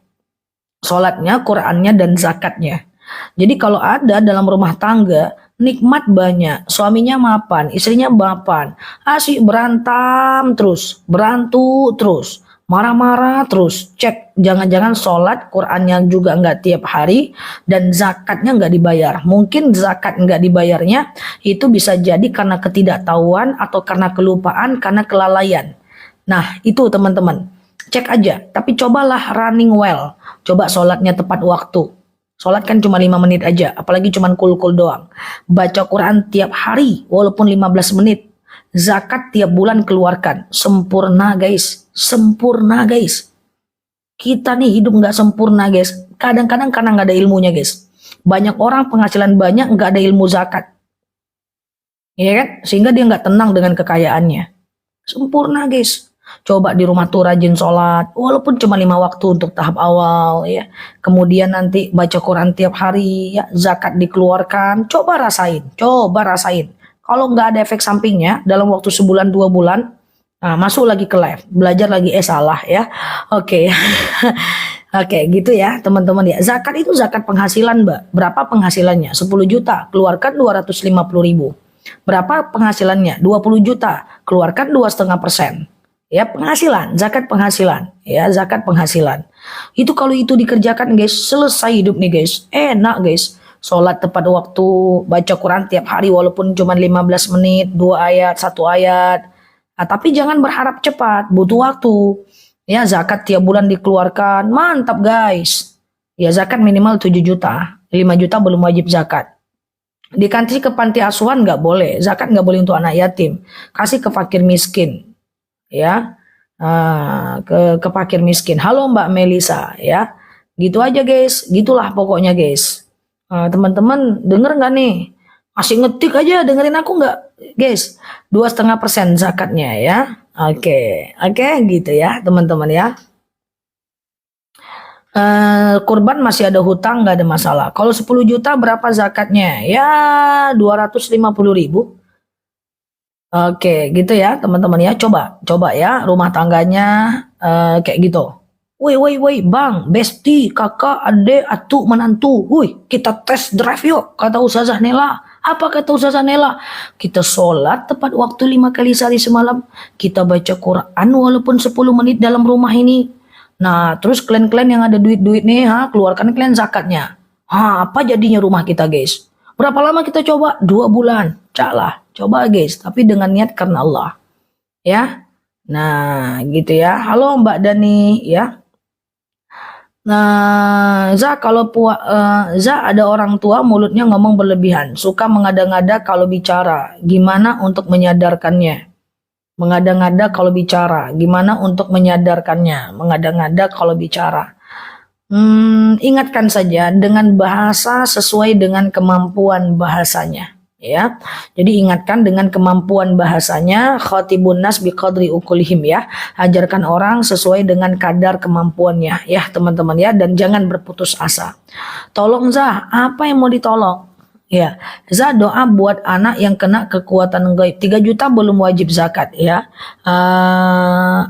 Sholatnya, Qurannya, dan zakatnya. Jadi kalau ada dalam rumah tangga, nikmat banyak, suaminya mapan, istrinya mapan, asyik berantem terus, berantu terus, marah-marah terus, cek jangan-jangan sholat, Qurannya juga nggak tiap hari, dan zakatnya nggak dibayar. Mungkin zakat nggak dibayarnya itu bisa jadi karena ketidaktahuan atau karena kelupaan, karena kelalaian. Nah itu teman-teman, cek aja, tapi cobalah running well, coba sholatnya tepat waktu. Sholat kan cuma 5 menit aja, apalagi cuma kul-kul doang. Baca Quran tiap hari, walaupun 15 menit. Zakat tiap bulan keluarkan. Sempurna guys, sempurna guys. Kita nih hidup nggak sempurna guys. Kadang-kadang karena nggak ada ilmunya guys. Banyak orang penghasilan banyak nggak ada ilmu zakat. Iya kan? Sehingga dia nggak tenang dengan kekayaannya. Sempurna guys. Coba di rumah tuh rajin sholat, walaupun cuma 5 waktu untuk tahap awal ya. Kemudian nanti baca Quran tiap hari ya, zakat dikeluarkan. Coba rasain. Kalau nggak ada efek sampingnya, dalam waktu sebulan 2 bulan, nah, masuk lagi ke live, belajar lagi salah ya. Oke. Oke, gitu ya teman-teman ya. Zakat itu zakat penghasilan Mbak. Berapa penghasilannya? 10 juta, keluarkan 250.000. Berapa penghasilannya? 20 juta, keluarkan 2,5%. Ya, penghasilan, zakat penghasilan, ya, zakat penghasilan. Itu kalau itu dikerjakan guys, selesai hidup nih guys. Enak guys. Sholat tepat waktu, baca Quran tiap hari walaupun cuma 15 menit, 2 ayat, 1 ayat. Nah, tapi jangan berharap cepat, butuh waktu. Ya, zakat tiap bulan dikeluarkan, mantap guys. Ya, zakat minimal 7 juta, 5 juta belum wajib zakat. Dikasih ke panti asuhan nggak boleh, zakat nggak boleh untuk anak yatim. Kasih ke fakir miskin. Ya, ke fakir miskin. Halo Mbak Melisa ya, Gitu aja guys, gitulah pokoknya guys. Teman-teman denger nggak nih? Masih ngetik aja, dengerin aku nggak guys? 2,5% zakatnya ya. Oke, oke gitu ya teman-teman ya. Kurban masih ada hutang nggak ada masalah. Kalau 10 juta berapa zakatnya? Ya 250.000. Oke, gitu ya teman-teman ya. Coba ya rumah tangganya kayak gitu. Woi, bang, besti, kakak, adek, atu, menantu. Woi, kita tes drive yuk, kata Ustazah Nela. Apa kata Ustazah Nela? Kita sholat tepat waktu 5 kali sehari semalam. Kita baca Quran walaupun 10 menit dalam rumah ini. Nah, terus kalian-kalian yang ada duit-duit nih, keluarkan kalian zakatnya. Apa jadinya rumah kita guys? Berapa lama kita coba? 2 bulan. Caklah, coba guys, tapi dengan niat karena Allah. Ya. Nah, gitu ya. Halo Mbak Dani, ya. Nah, kalau ada orang tua mulutnya ngomong berlebihan, suka mengada-ngada kalau bicara. Gimana untuk menyadarkannya? Mengada-ngada kalau bicara. Gimana untuk menyadarkannya? Mengada-ngada kalau bicara. Ingatkan saja dengan bahasa sesuai dengan kemampuan bahasanya. Ya, jadi ingatkan dengan kemampuan bahasanya. Khatibun nas biqadri ukulihim ya. Ajarkan orang sesuai dengan kadar kemampuannya ya teman-teman ya, dan jangan berputus asa. Tolong Zah, apa yang mau ditolong? Ya, Zah doa buat anak yang kena kekuatan gaib. 3 juta belum wajib zakat ya.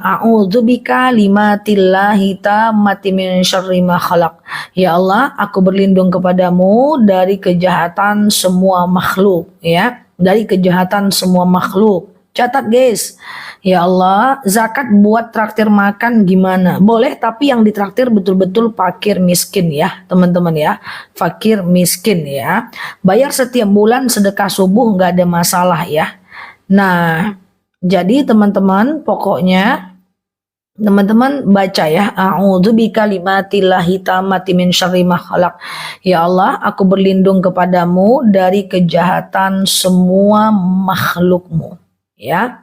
A'udzubika limatillahi tammati min syarri ma khalaq. Ya Allah, aku berlindung kepadamu dari kejahatan semua makhluk ya. Dari kejahatan semua makhluk. Catat guys. Ya Allah, zakat buat traktir makan gimana? Boleh, tapi yang ditraktir betul-betul fakir miskin ya, teman-teman ya. Fakir miskin ya. Bayar setiap bulan sedekah subuh nggak ada masalah ya. Nah, jadi teman-teman pokoknya teman-teman baca ya. A'udzubika limatillahi tammati min syarri ma khalaq. Ya Allah, aku berlindung kepadamu dari kejahatan semua makhlukmu. Ya.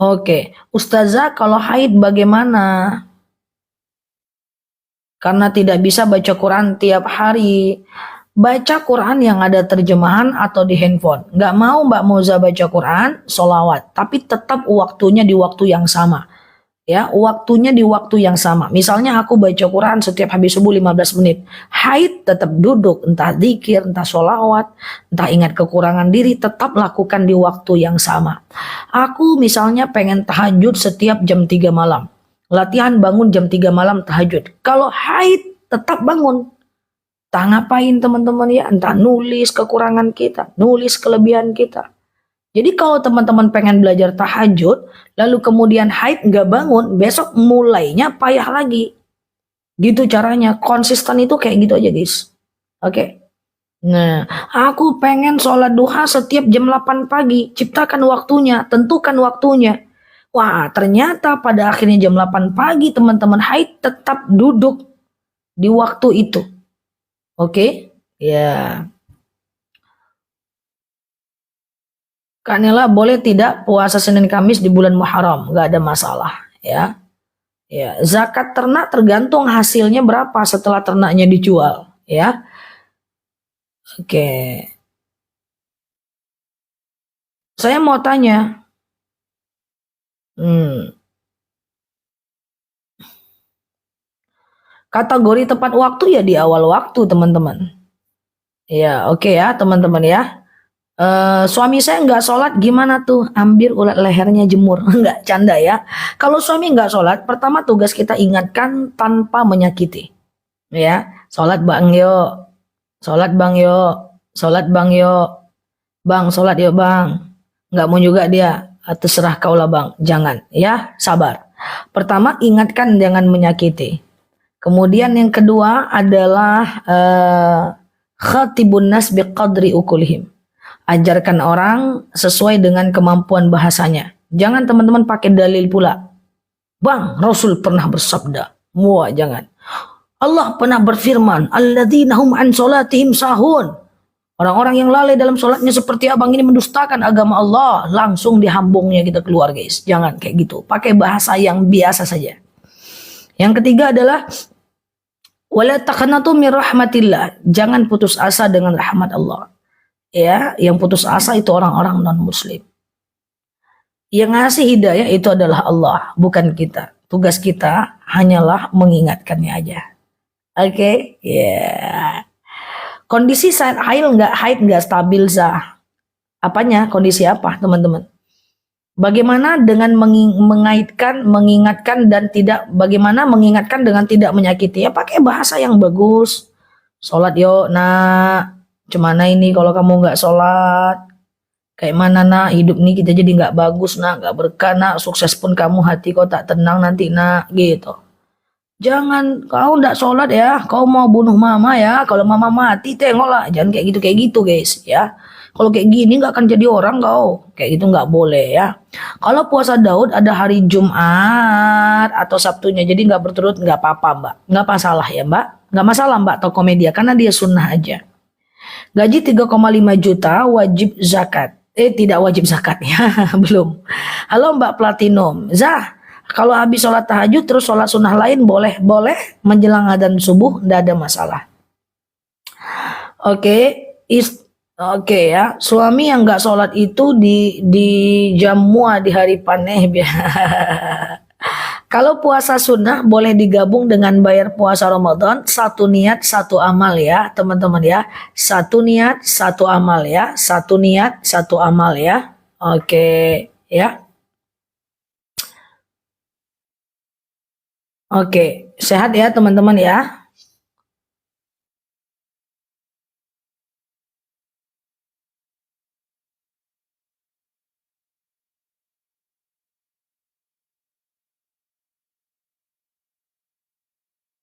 Oke, Ustazah kalau haid bagaimana? Karena tidak bisa baca Quran tiap hari. Baca Quran yang ada terjemahan atau di handphone. Nggak mau Mbak Moza baca Quran, sholawat. Tapi tetap waktunya di waktu yang sama. Ya, waktunya di waktu yang sama. Misalnya aku baca Quran setiap habis subuh 15 menit. Haid tetap duduk, entah zikir, entah sholawat, entah ingat kekurangan diri, tetap lakukan di waktu yang sama. Aku misalnya pengen tahajud setiap jam 3 malam. Latihan bangun jam 3 malam tahajud. Kalau haid tetap bangun. Entah ngapain teman-teman ya, entah nulis kekurangan kita, nulis kelebihan kita. Jadi kalau teman-teman pengen belajar tahajud, lalu kemudian haid nggak bangun, besok mulainya payah lagi. Gitu caranya, konsisten itu kayak gitu aja guys. Oke. Nah, aku pengen sholat duha setiap jam 8 pagi, ciptakan waktunya, tentukan waktunya. Wah, ternyata pada akhirnya jam 8 pagi teman-teman haid tetap duduk di waktu itu. Oke? Ya. Kak Nela, boleh tidak puasa Senin Kamis di bulan Muharram? Gak ada masalah ya. Ya, zakat ternak tergantung hasilnya berapa setelah ternaknya dijual ya. Oke. Saya mau tanya. Kategori tepat waktu ya di awal waktu teman-teman. Ya, oke ya teman-teman ya. Suami saya nggak sholat gimana tuh? Ambil ulat lehernya jemur. Nggak canda ya. Kalau suami nggak sholat, pertama tugas kita ingatkan tanpa menyakiti. Ya, sholat bang yo, sholat bang yo, sholat bang yo, bang sholat yo bang. Nggak mau juga dia, terserah kaulah bang. Jangan ya, sabar. Pertama ingatkan jangan menyakiti. Kemudian yang kedua adalah khatibun nas biqadri ukulihim. Ajarkan orang sesuai dengan kemampuan bahasanya. Jangan teman-teman pakai dalil pula. Bang, Rasul pernah bersabda. Wah, jangan. Allah pernah berfirman, alladzina hum an sholatihim sahun. Orang-orang yang lalai dalam sholatnya seperti abang ini mendustakan agama Allah. Langsung dihambungnya kita keluar guys. Jangan kayak gitu. Pakai bahasa yang biasa saja. Yang ketiga adalah Wala taqnatu min rahmatillah. Jangan putus asa dengan rahmat Allah. Ya, yang putus asa itu orang-orang non-muslim. Yang ngasih hidayah itu adalah Allah, bukan kita. Tugas kita hanyalah mengingatkannya aja. Oke, ya. Kondisi saat haid nggak stabil, Zah. Apanya? Kondisi apa, teman-teman? Bagaimana dengan mengingatkan dan tidak, bagaimana mengingatkan dengan tidak menyakiti? Ya pakai bahasa yang bagus. Sholat yuk, nak. Cemana ini kalau kamu nggak sholat? Kayak mana nak, hidup nih kita jadi nggak bagus nak, nggak berkah nak, sukses pun kamu hati kau tak tenang nanti nak, gitu. Jangan kau nggak sholat ya, kau mau bunuh mama ya, kalau mama mati tengoklah, jangan kayak gitu guys ya. Kalau kayak gini nggak akan jadi orang kau, kayak gitu nggak boleh ya. Kalau puasa Daud ada hari Jumat atau Sabtunya, jadi nggak berturut nggak apa-apa mbak, nggak masalah ya mbak, nggak masalah mbak Tokomedia karena dia sunnah aja. Gaji 3,5 juta wajib zakat. Tidak wajib zakat ya, belum. Halo Mbak Platinum. Zah, kalau habis sholat tahajud terus sholat sunnah lain boleh menjelang adzan subuh, tidak ada masalah. Oke, oke ya. Suami yang nggak sholat itu di jamua di hari paneh. Kalau puasa sunnah boleh digabung dengan bayar puasa Ramadan, satu niat satu amal ya teman-teman ya. Satu niat satu amal ya. Satu niat satu amal ya. Oke ya. Oke, sehat ya teman-teman ya.